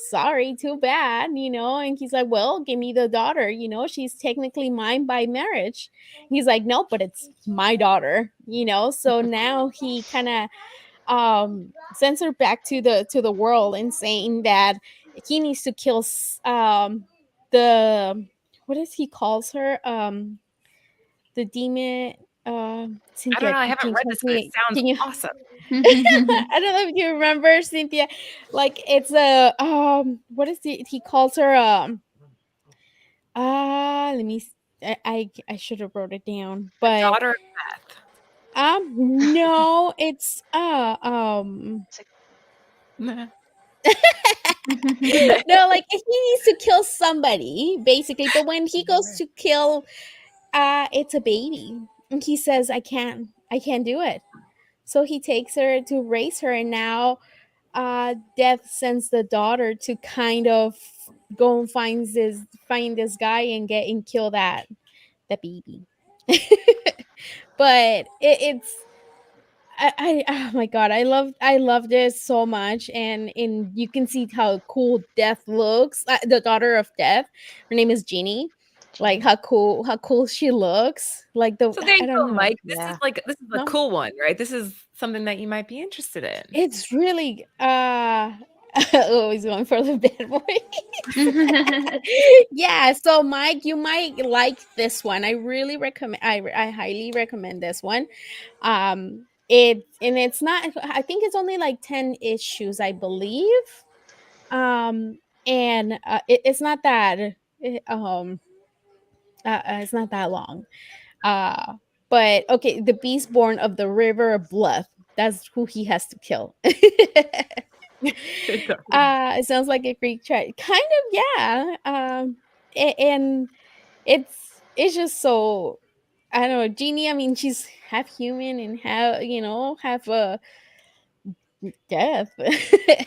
sorry, too bad, and he's like, well, give me the daughter, she's technically mine by marriage. He's like, no, but it's my daughter, so now he kind of sends her back to the world, and saying that he needs to kill the, what does he calls her, the demon. I don't Cynthia, know. I haven't read this, but it sounds can you awesome. I don't know if you remember, Cynthia. Like, it's a what is he calls her, let me I should have wrote it down, The but daughter of death. no, it's Nah. no, like, he needs to kill somebody, basically, but when he goes to kill, it's a baby, and he says, I can't do it. So he takes her to raise her, and now Death sends the daughter to kind of go and find this guy, and kill that baby. But it's, oh my god, I love this so much, and you can see how cool Death looks. The daughter of Death, her name is Jeannie. Like, how cool she looks. Like, So there you I don't go, know. Mike. This Yeah. is a No, cool one, right? This is something that you might be interested in. it's really always going for the bad boy. Yeah, so Mike, you might like this one. I really recommend. I highly recommend this one. It's not. I think it's only like 10 issues, I believe. And it's not that. It's not that long. Uh, but okay, the beast born of the river of blood. That's who he has to kill. It does. It sounds like a Greek tragedy, kind of, yeah. And it's just so, I don't know, Jeannie. I mean, she's half human and half death. Yeah.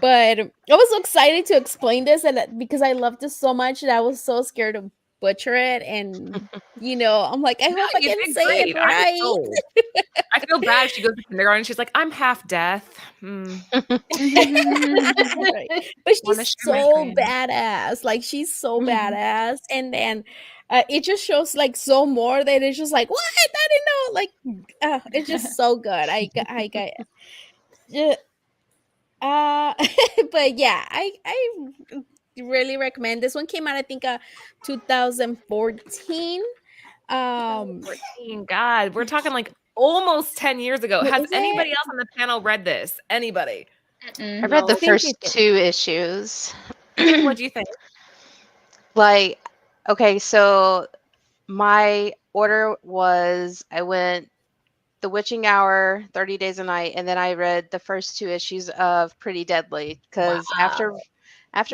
But I was so excited to explain this, and because I loved this so much that I was so scared to butcher it, and I'm like, I No, hope I you can did say it great. I'm right. sold. I feel bad if she goes to kindergarten and she's like, I'm half death. Right. But Wanna she's share my so cream. badass. Like, she's so badass. And then it just shows like so more that it's just like, what? I didn't know. Like, it's just so good. I got but yeah, I really recommend this one. Came out, I think, 2014. 14. God, we're talking like almost 10 years ago. What Has is anybody it? else on the panel read this? Anybody? I read the No. Cynthia first did. 2 issues. Cynthia, what do you think? Like, okay, so my order was, I went The Witching Hour, 30 Days a Night, and then I read the first 2 issues of Pretty Deadly, because after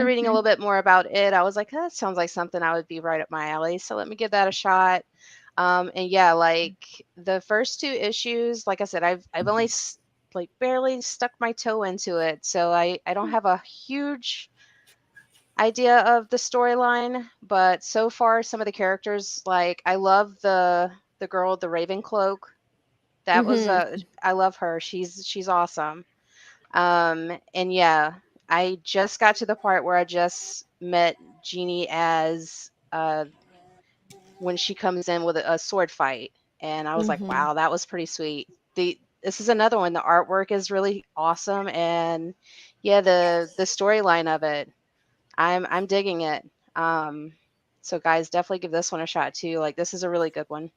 reading a little bit more about it, I was like, that sounds like something I would be right up my alley. So let me give that a shot. And yeah, like the first 2 issues, like I said, I've only like barely stuck my toe into it, so I don't have a huge idea of the storyline, but so far some of the characters, like I love the girl with the raven cloak. That was I love her. She's awesome. And yeah, I just got to the part where I just met Jeannie as when she comes in with a sword fight, and I was like, wow, that was pretty sweet. This is another one. The artwork is really awesome, and yeah, the storyline of it, I'm digging it. So guys, definitely give this one a shot too. Like, this is a really good one.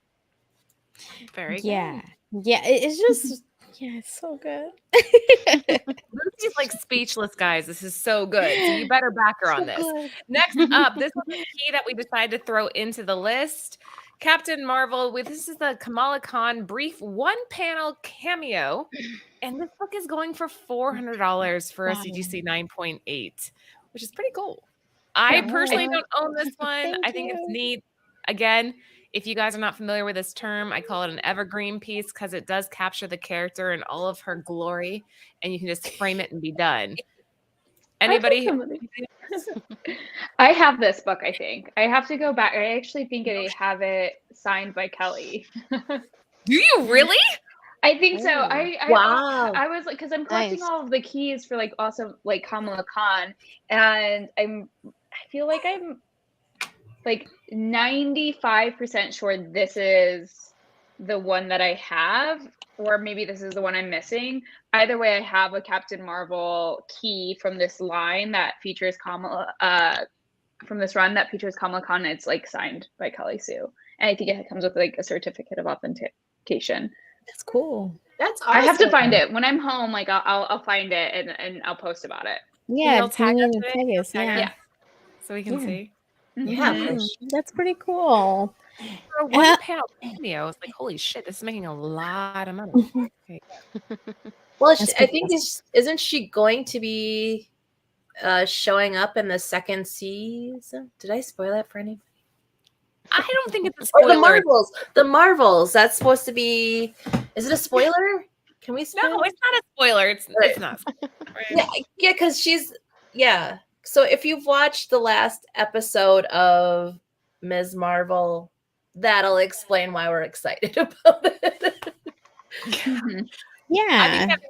Very Yeah. good. Yeah. It's just, yeah, it's so good. Lucy's like speechless, guys. This is so good. So you better back her on this. good. Next up, this was a key that we decided to throw into the list. Captain Marvel, this is the Kamala Khan brief one-panel cameo. And this book is going for $400 for a CGC 9.8, which is pretty cool. I personally don't own this one. I think it's neat. Again, if you guys are not familiar with this term, I call it an evergreen piece because it does capture the character in all of her glory, and you can just frame it and be done. Anybody? I have this book, I think. I have to go back. I actually think I have it signed by Kelly. Do you really? I think so. Wow. I was like, because I'm collecting Nice. all of the keys for like also like Kamala Khan, and I feel like I'm like 95% sure this is the one that I have, or maybe this is the one I'm missing. Either way, I have a Captain Marvel key from this line that features Kamala, from this run that features Kamala Khan. It's like signed by Kelly Sue, and I think it comes with like a certificate of authentication. That's cool. That's awesome. I have to find it when I'm home. Like I'll find it and I'll post about it. Yeah, You'll tag us in today? tag us, Tag us yeah. so we can see. Yeah, for Mhm. sure. That's pretty cool. For a one-panel cameo, it's like, holy shit, this is making a lot of money. Okay. Well, That's I good. think isn't she going to be showing up in the second season? Did I spoil that for anybody? I don't think it's a Or spoiler. the Marvels. The Marvels. That's supposed to be. Is it a spoiler? Can we spoil? No, it's not a spoiler. It's not. Yeah, because yeah. So if you've watched the last episode of Ms. Marvel, that'll explain why we're excited about it. Mhm. Yeah. I think having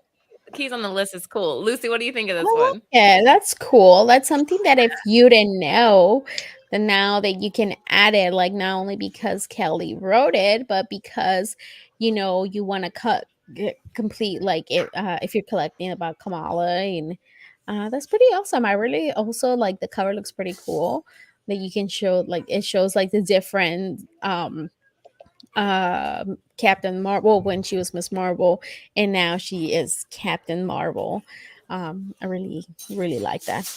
keys on the list is cool. Lucy, what do you think of this one? Yeah, that's cool. That's something that if you didn't know, then now that you can add it, like not only because Kelly wrote it, but because you want to complete like it if you're collecting about Kamala, and that's pretty awesome. I really also like the cover looks pretty cool. That you can show like it shows like the different Captain Marvel when she was Miss Marvel, and now she is Captain Marvel. I really like that.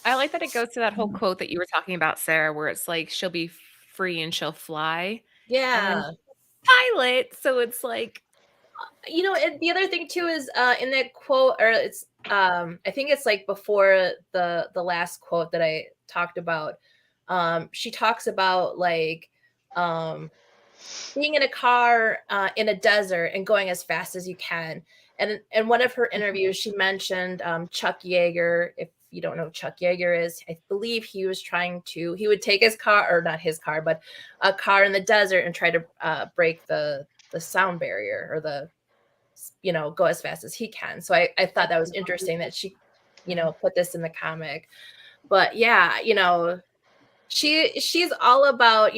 I like that it goes to that whole quote that you were talking about, Sarah, where it's like she'll be free and she'll fly. Yeah. Pilot, so it's like, And the other thing too is in that quote, or it's I think it's like before the last quote that I talked about. She talks about like being in a car in a desert and going as fast as you can. And in one of her interviews, she mentioned Chuck Yeager. If you don't know who Chuck Yeager is, I believe he would take his car, or not his car, but a car in the desert and try to break the sound barrier, or go as fast as he can. So I thought that was interesting that she, put this in the comic. But yeah, she's all about,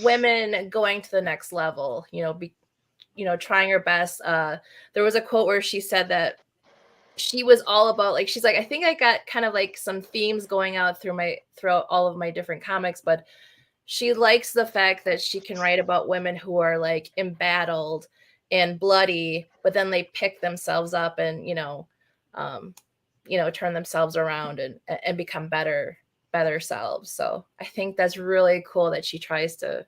women going to the next level, trying her best. There was a quote where she said that she was all about, like, she's like, I think I got kind of like some themes going out throughout all of my different comics, but she likes the fact that she can write about women who are like embattled and bloody, but then they pick themselves up and, turn themselves around and become better selves. So I think that's really cool that she tries to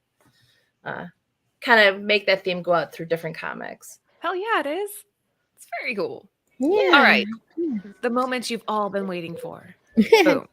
kind of make that theme go out through different comics. hell yeah, it is. It's very cool. Yeah. All right. The moment you've all been waiting for. Boom.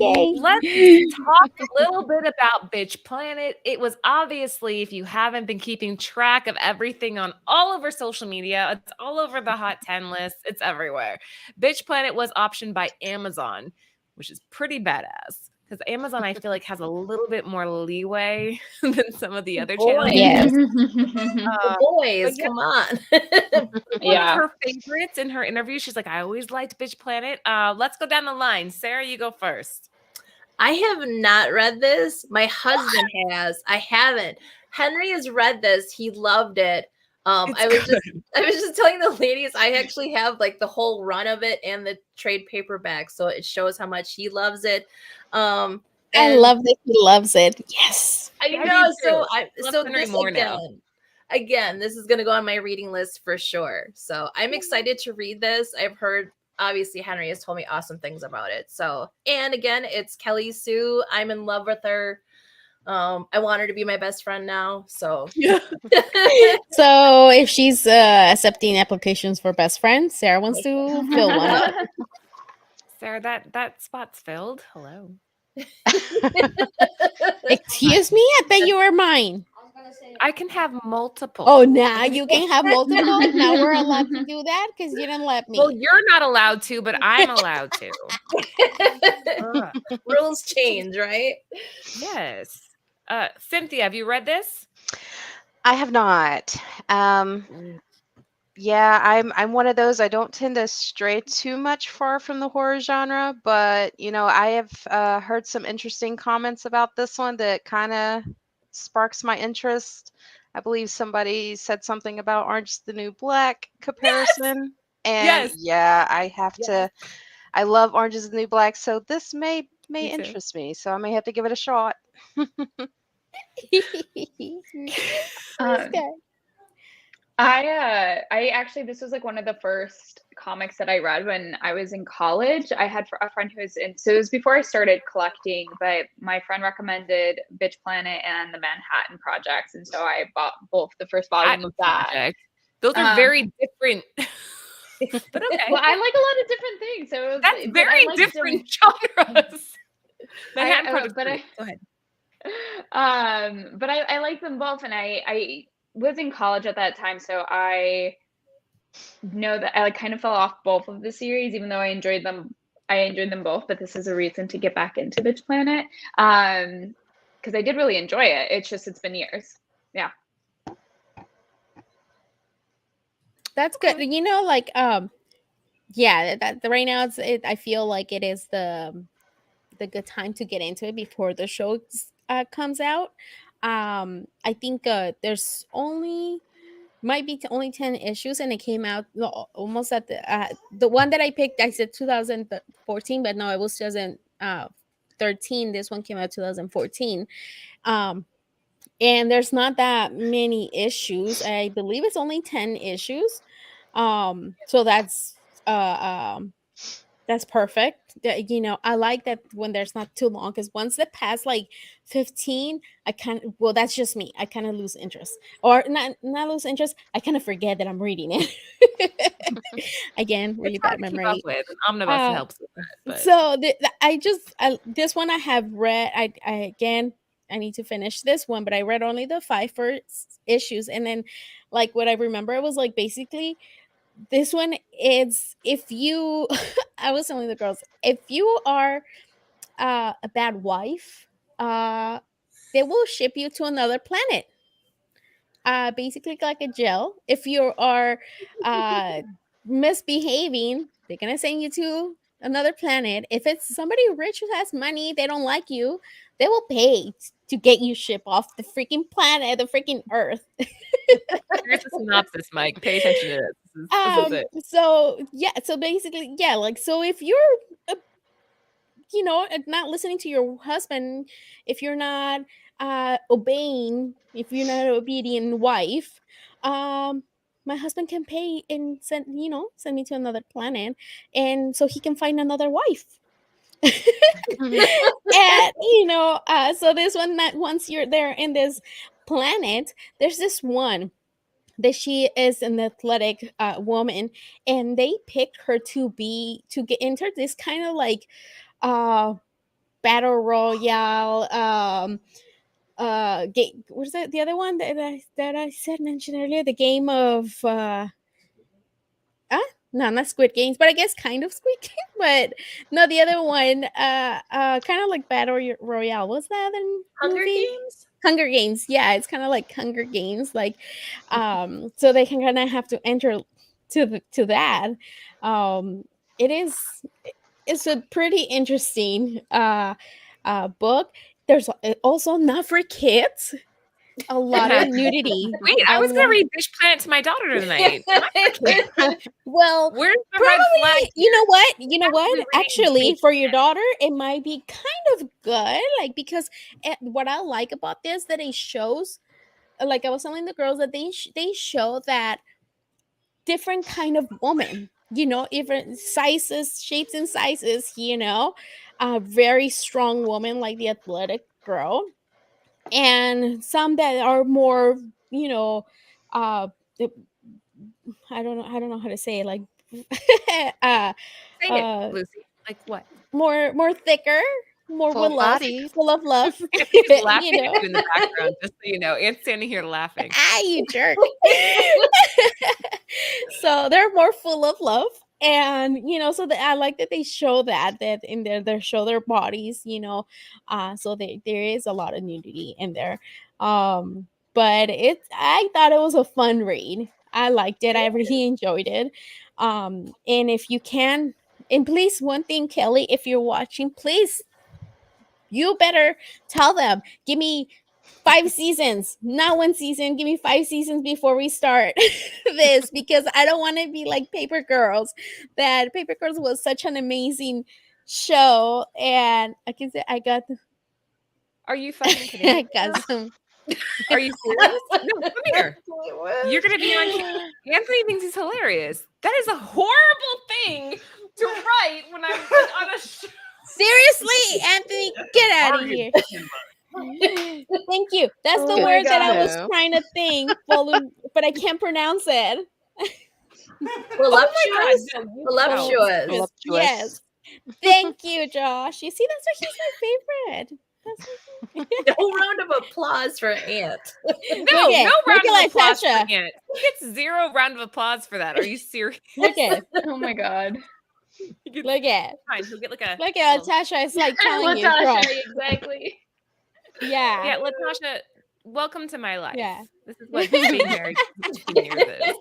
Yay. Let's talk a little bit about Bitch Planet. It was obviously, if you haven't been keeping track of everything on all over social media, it's all over the hot 10 list, it's everywhere. Bitch Planet was optioned by Amazon, which is pretty badass. Because Amazon, I feel like, has a little bit more leeway than some of the other channels. Boy. Yes. The boys, yeah. come on. One Yeah. of her favorites in her interview, she's like, I always liked Bitch Planet. Let's go down the line. Sarah, you go first. I have not read this. My husband has. I haven't. Henry has read this. He loved it. I was just telling the ladies I actually have like the whole run of it and the trade paperback, so it shows how much he loves it. I And love that he loves it. Yes. I I do know. too. So Love so Henry this more now. again, this is gonna go on my reading list for sure. So I'm excited to read this. I've heard obviously Henry has told me awesome things about it. So and again, it's Kelly Sue. I'm in love with her. I want her to be my best friend now. So So if she's accepting applications for best friends, Sarah wants to fill one up. Sarah, that spot's filled. Hello. Excuse me? I thought you were mine. I can have multiple. Oh, now you can have multiple. Now we're allowed to do that because you didn't let me. Well, you're not allowed to, but I'm allowed to. Ugh. rules change, right? Yes. Cynthia, have you read this? I have not. Yeah, I'm one of those. I don't tend to stray too much far from the horror genre, but I have heard some interesting comments about this one that kind of sparks my interest. I believe somebody said something about Orange is the New Black comparison. And Yes. yeah, I have Yes. to. I love Orange is the New Black, so this may Me too. interest me. So I may have to give it a shot. Um, I actually, this was like one of the first comics that I read when I was in college. I had a friend who was in, so it was before I started collecting, but my friend recommended Bitch Planet and the Manhattan Projects, and so I bought both the first volume of that. Project. Those are very different. But okay. Well, I like a lot of different things, so it was, That's but very I liked different genres. Manhattan Project's but great. Go ahead. but I like them both, and I was in college at that time, so I know that I like kind of fell off both of the series, even though I enjoyed them both, but this is a reason to get back into Bitch Planet, because I did really enjoy it. It's just it's been years. Yeah. That's good. Yeah, that right now I feel like it is the good time to get into it before the show comes out. I think there's might be only 10 issues, and it came out almost at the one that I picked. I said 2014, but no, it was 2013. This one came out 2014. And there's not that many issues. I believe it's only 10 issues. So that's perfect. I like that when there's not too long, because once they pass like 15, that's just me. I kind of lose interest, or not lose interest. I kind of forget that I'm reading it. Again, really It's hard bad to keep memory. up with. Omnibus helps with that. But. So this one I have read. I need to finish this one, but I read only the 5 first issues, and then like what I remember, it was like basically this one is, if you I was telling the girls, if you are a bad wife, they will ship you to another planet, basically like a jail. If you are misbehaving, they're gonna send you to another planet. If it's somebody rich who has money, they don't like you, they will pay to get you shipped off the freaking planet, the freaking earth. Here's the synopsis, Mike. Pay attention to this. This is it. So basically, yeah, like, so if you're not listening to your husband, if you're not obeying, if you're not an obedient wife, my husband can pay and send me to another planet, and so he can find another wife. And so this one, that once you're there in this planet, there's this one that she is an athletic woman, and they picked her to get into this kind of like battle royale. What is that? The other one that I mentioned earlier, the game of no, not Squid Games, but I guess kind of Squid Games. But no, the other one, kind of like Battle Royale. What's that other Hunger movie? Games? Hunger Games. Yeah, it's kind of like Hunger Games. Like, so they can kind of have to enter to that. It's a pretty interesting book. There's also not for kids. A lot of nudity. Wait, I was gonna read Fish Planet to my daughter tonight. Well, Where's the red flag? probably, you know what? You know Have to what? be reading Actually, Fish for your daughter, it might be kind of good. Like, because what I like about this, that it shows, like I was telling the girls, that they show that different kind of woman, different sizes, shapes and sizes, a very strong woman like the athletic girl, and some that are more, uh I don't know how to say it, like uh Say uh it, Lucy. Like what? more thicker, more Full with love, body. full of love. She's laughing at you in the background, just so you know. Aunt's standing here laughing. You jerk. So they're more full of love, and so I like that they show that in there, they show their bodies, so there is a lot of nudity in there, but I thought it was a fun read. I liked it. I really enjoyed it. And if you can, and please, one thing, Kelly, if you're watching, please, you better tell them, give me 5 seasons, not 1 season. Give me 5 seasons before we start this, because I don't want to be like Paper Girls. That Paper Girls was such an amazing show, and I can say I got Are you fucking I kidding? got some. Are you serious? No, come here. You're gonna be on camera. Anthony thinks he's hilarious. That is a horrible thing to write when I'm like, on a show. Seriously, Anthony, get out of here. Thank you. That's the Oh my word that I was God. trying to think, but I can't pronounce it. Voluptuous. Oh my God, no, Voluptuous. Voluptuous. Yes. Thank you, Josh. You see, that's why he's my favorite. No round of applause for Aunt. No, Look at- no round look at of applause for Natasha. Aunt. He gets 0 round of applause for that. Are you serious? Look at, Oh my god. He gets look at, fine. He'll get like a look at little- Natasha. It's like telling you, girl. Latasha, exactly. Yeah. Yeah, Latasha, welcome to my life. Yeah. This is what being married for 15 years is.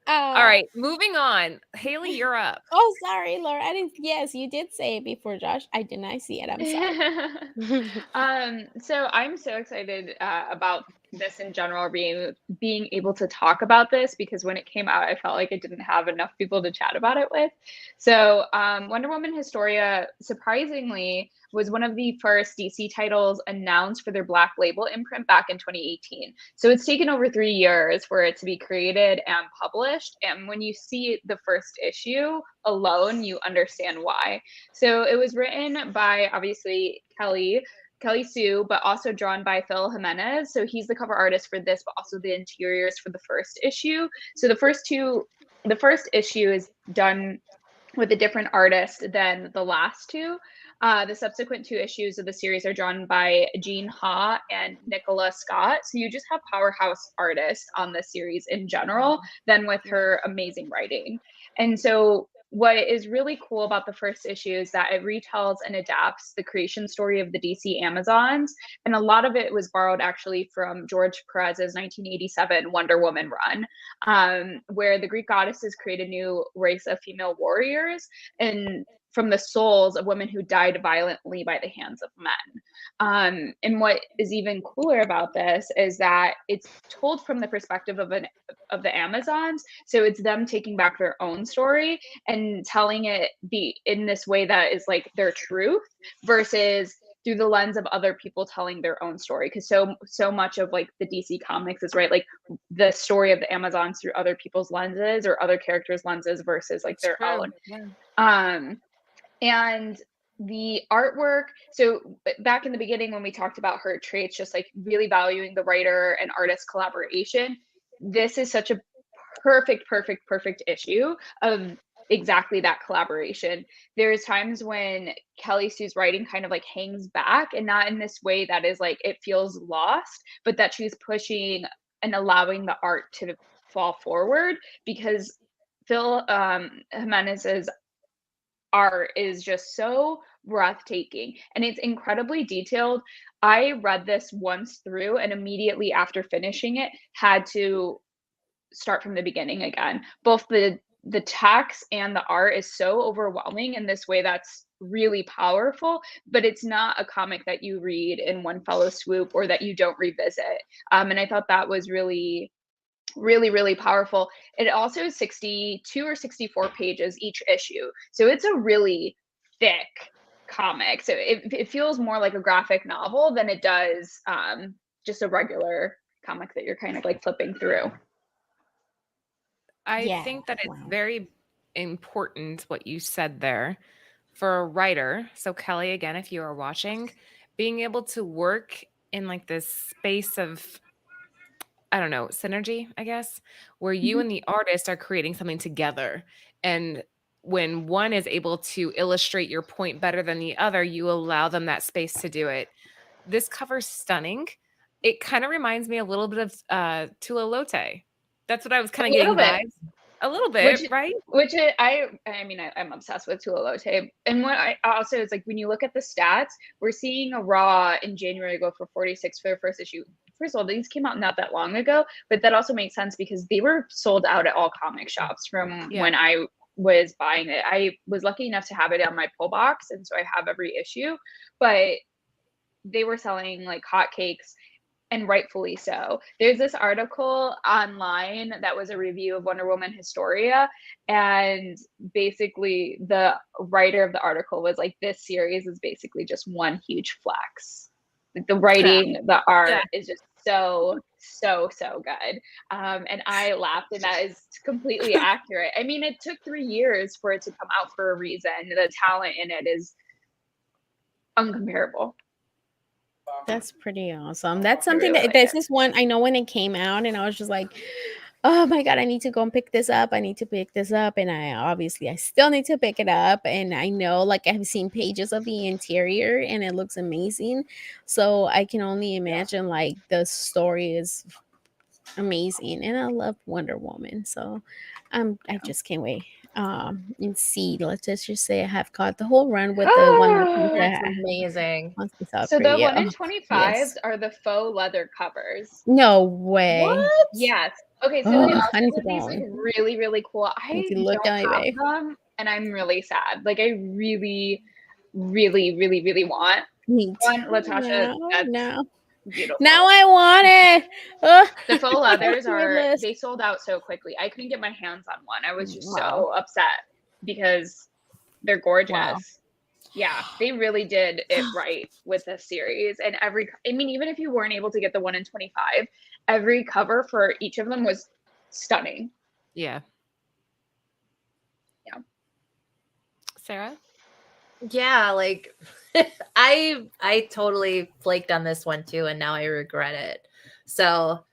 All right, moving on. Haley, you're up. Oh, sorry, Laura. I didn't. Yes, you did say it before, Josh. I did not see it. I'm sorry. So I'm so excited about this in general, being able to talk about this, because when it came out, I felt like I didn't have enough people to chat about it with. So Wonder Woman Historia, surprisingly, was one of the first DC titles announced for their Black Label imprint back in 2018. So it's taken over 3 years for it to be created and published. And when you see the first issue alone, you understand why. So it was written by, obviously, Kelly Sue, but also drawn by Phil Jimenez. So he's the cover artist for this, but also the interiors for the first issue. So the first issue is done with a different artist than the last two. The subsequent 2 issues of the series are drawn by Jean Ha and Nicola Scott. So you just have powerhouse artists on the series in general, than with her amazing writing. And so what is really cool about the first issue is that it retells and adapts the creation story of the DC Amazons. And a lot of it was borrowed actually from George Perez's 1987 Wonder Woman run, where the Greek goddesses create a new race of female warriors and from the souls of women who died violently by the hands of men. And what is even cooler about this is that it's told from the perspective of the Amazons. So it's them taking back their own story and telling it in this way that is like their truth, versus through the lens of other people telling their own story. Because so much of like the DC comics is, right, like the story of the Amazons through other people's lenses or other characters' lenses versus like their own. Yeah. And the artwork, so back in the beginning when we talked about her traits, just like really valuing the writer and artist collaboration, this is such a perfect issue of exactly that collaboration. There's times when Kelly Sue's writing kind of like hangs back, and not in this way that is like it feels lost, but that she's pushing and allowing the art to fall forward, because Phil Jimenez's art is just so breathtaking and it's incredibly detailed. I read this once through and immediately after finishing it had to start from the beginning again. Both the text and the art is so overwhelming in this way that's really powerful, but it's not a comic that you read in one fellow swoop or that you don't revisit. And I thought that was really really powerful. It also is 62 or 64 pages each issue, so it's a really thick comic. So it feels more like a graphic novel than it does just a regular comic that you're kind of like flipping through. I Yeah, think that it's wow. very important what you said there for a writer. So, Kelly, again, if you are watching, being able to work in like this space of, I don't know, synergy, I guess, where you Mhm. and the artist are creating something together. And when one is able to illustrate your point better than the other, you allow them that space to do it. This cover's stunning. It kind of reminds me a little bit of Tula Lote. That's what I was A kind of little getting bit. vibes. A little Which bit, right? I mean, I'm obsessed with Tula Lote. And what I also is like when you look at the stats, we're seeing a Raw in January go for 46 for the first issue. First of all, these came out not that long ago, but that also makes sense because they were sold out at all comic shops from Yeah. when I was buying it. I was lucky enough to have it on my pull box, and so I have every issue, but they were selling like hotcakes, and rightfully so. There's this article online that was a review of Wonder Woman Historia, and basically the writer of the article was like, this series is basically just one huge flex. Like the writing, the art is just so good. And I laughed, and that is completely accurate. I mean, it took 3 years for it to come out for a reason. The talent in it is uncomparable. That's pretty awesome. That's I something really that like this it. is one I know when it came out, and I was just like, oh my god, I need to go and pick this up. I need to pick this up, and I still need to pick it up. And I know, like, I've seen pages of the interior, and it looks amazing. So I can only imagine like the story is amazing, and I love Wonder Woman. So I just can't wait. And see, let's just say I have caught the whole run with the one That's that amazing. once we saw So the pretty. 1 in Oh, 25s yes. are the faux leather covers. No way. What? Yes. Okay, so they Oh, also I need to did these go like on. really cool. I need I to look don't down have eBay. them, and I'm really sad. Like I really want Neat. one. Latasha, that's Now beautiful. I want it. Ugh, The faux add to leathers my list. they sold out so quickly. I couldn't get my hands on one. I was just Wow. so upset because they're gorgeous. Wow. Yeah, they really did it right with this series. And I mean, even if you weren't able to get the 1 in 25, every cover for each of them was stunning. Yeah. Yeah. Sarah? Yeah, like I totally flaked on this one too, and now I regret it. So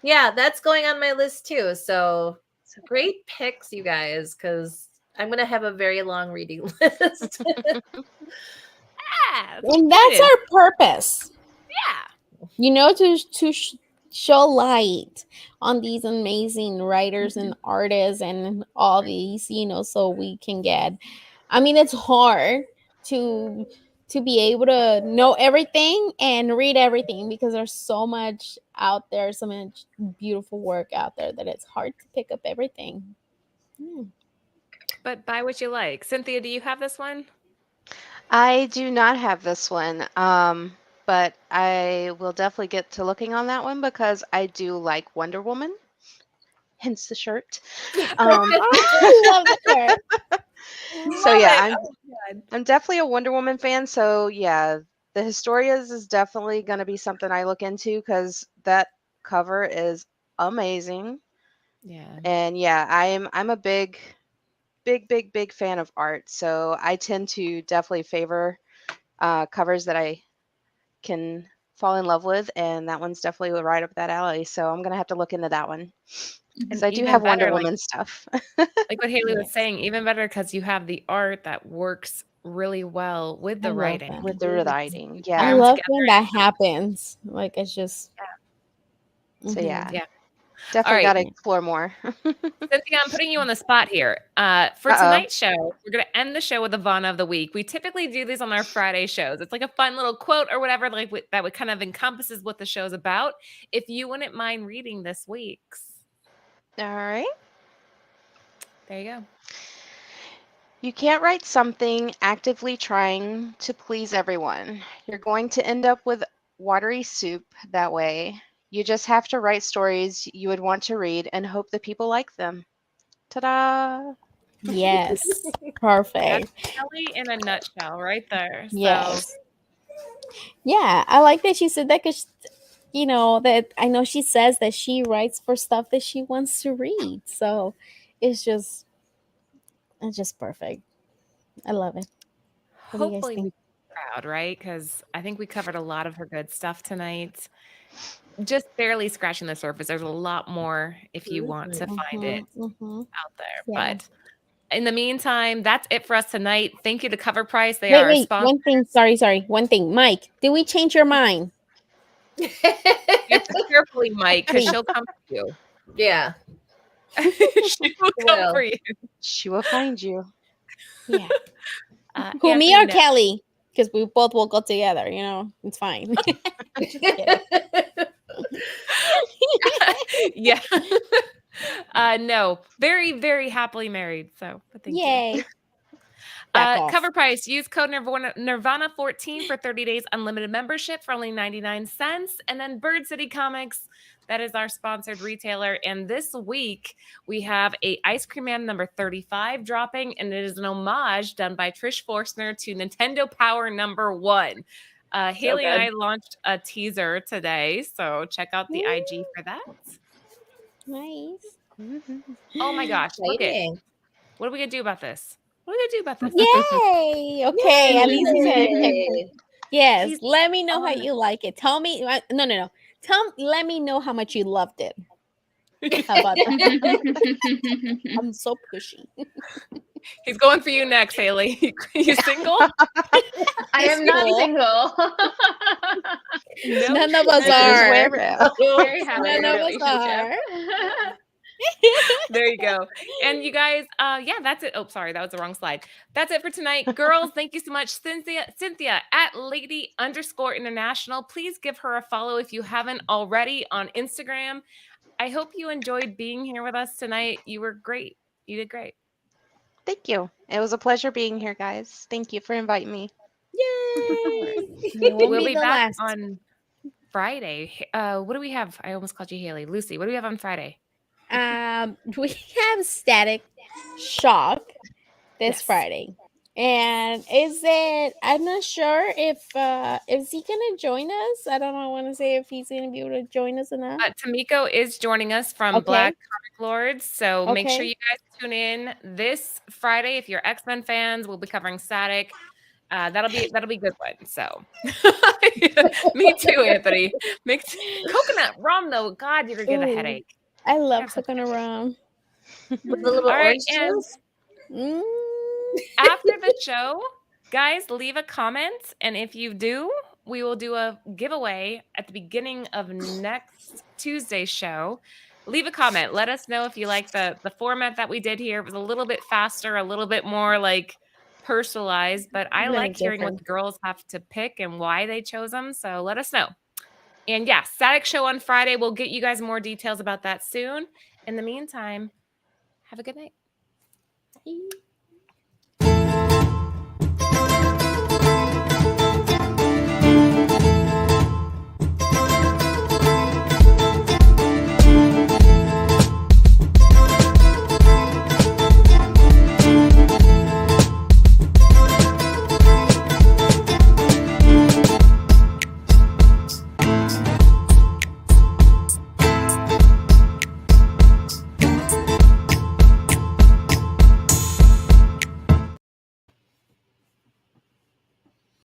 yeah, that's going on my list too. So great picks, you guys, because I'm gonna have a very long reading list. Yeah. And that's our purpose. Yeah. You know, to show light on these amazing writers and artists and all these, so we can get. I mean, it's hard to be able to know everything and read everything because there's so much out there, so much beautiful work out there that it's hard to pick up everything. But buy what you like. Cynthia, do you have this one? I do not have this one, but I will definitely get to looking on that one because I do like Wonder Woman, hence the shirt. I love the shirt. So yeah, God. I'm definitely a Wonder Woman fan. So yeah, the Historias is definitely going to be something I look into because that cover is amazing. Yeah. And yeah, I'm a big fan of art. So I tend to definitely favor covers that I can fall in love with, and that one's definitely right up that alley. So I'm gonna have to look into that one because And I do even have Wonder better, like Woman stuff. what Haley was Yes. saying, even better because you have the art that works really well with I the love writing. that. With the writing, You I pair 'em yeah. love together when that happens. Like it's just So mhm. yeah, Yeah. All definitely got right. to explore more. Cynthia, I'm putting you on the spot here. For Uh-oh. tonight's show, we're going to end the show with Ivana of the Week. We typically do these on our Friday shows. It's like a fun little quote or whatever that would kind of encompasses what the show's about. If you wouldn't mind reading this week's. All right. There you go. You can't write something actively trying to please everyone. You're going to end up with watery soup that way. You just have to write stories you would want to read and hope that people like them. Ta-da! Yes. That's Perfect. Kelly in a nutshell right there. So Yes. Yeah, I like that she said that because that I know she says that she writes for stuff that she wants to read. So it's just perfect. I love it. What do you guys hopefully think? we're proud, right? Because I think we covered a lot of her good stuff tonight. Just barely scratching the surface. There's a lot more if you want to find it out there. Yeah. But in the meantime, that's it for us tonight. Thank you to Cover Price. They Wait, are our wait. sponsor. One thing. Sorry. One thing. Mike, did we change your mind? Answer carefully, Mike, because Please. she'll come for you. Yeah. She will come Will. for you. She will find you. Yeah. Who, me Anthony, or no. Kelly? Because we both will go together. It's fine. Just kidding. Yeah. No. Very, very happily married. So, but thank you. Yay. Back off. Cover price. Use code Nirvana14 for 30 days unlimited membership for only 99 cents. And then Bird City Comics, that is our sponsored retailer. And this week we have a Ice Cream Man number 35 dropping, and it is an homage done by Trish Forstner to Nintendo Power number 1. Haley and I launched a teaser today, so check out the IG for that. Nice. Oh my gosh, look it. Exciting. What are we gonna do about this? What are we gonna do about this? Yay. Okay. At least you said Yay. yes. She's Let me know how on. you like it. Tell me. No. Let me know how much you loved it. How about that? I'm so pushy. He's going for you next, Haley. You single? I am not single. No. None of us This is way are. around. Very happy None of us relationship. are. There you go. And you guys, yeah, that's it. Oh, sorry, that was the wrong slide. That's it for tonight. Girls, thank you so much. Cynthia at lady_international. Please give her a follow if you haven't already on Instagram. I hope you enjoyed being here with us tonight. You were great. You did great. Thank you. It was a pleasure being here, guys. Thank you for inviting me. Yay. It won't We'll be be the back last. on Friday. What do we have? I almost called you Haley. Lucy, what do we have on Friday? We have Static Shock this Yes. Friday. And I'm not sure if is he gonna join us? I don't know. I want to say if he's gonna be able to join us or not. Tamiko is joining us from Okay. Black Comic Lords, so make sure Okay. you guys tune in this Friday. If you're X-Men fans, we'll be covering Static. That'll be a good one. So, me too, Anthony. Mix coconut rum though. God, you're gonna get a Ooh, headache. I love Have some- coconut rum. With a little All right, orange and juice. Mm. after the show, guys, leave a comment, and if you do, we will do a giveaway at the beginning of next Tuesday's show. Leave a comment. Let us know if you like the format that we did here. It was a little bit faster, a little bit more like personalized, but I Little like hearing what different. the girls have to pick and why they chose them. So let us know. And yeah, Static Show on Friday. We'll get you guys more details about that soon. In the meantime, have a good night. Bye.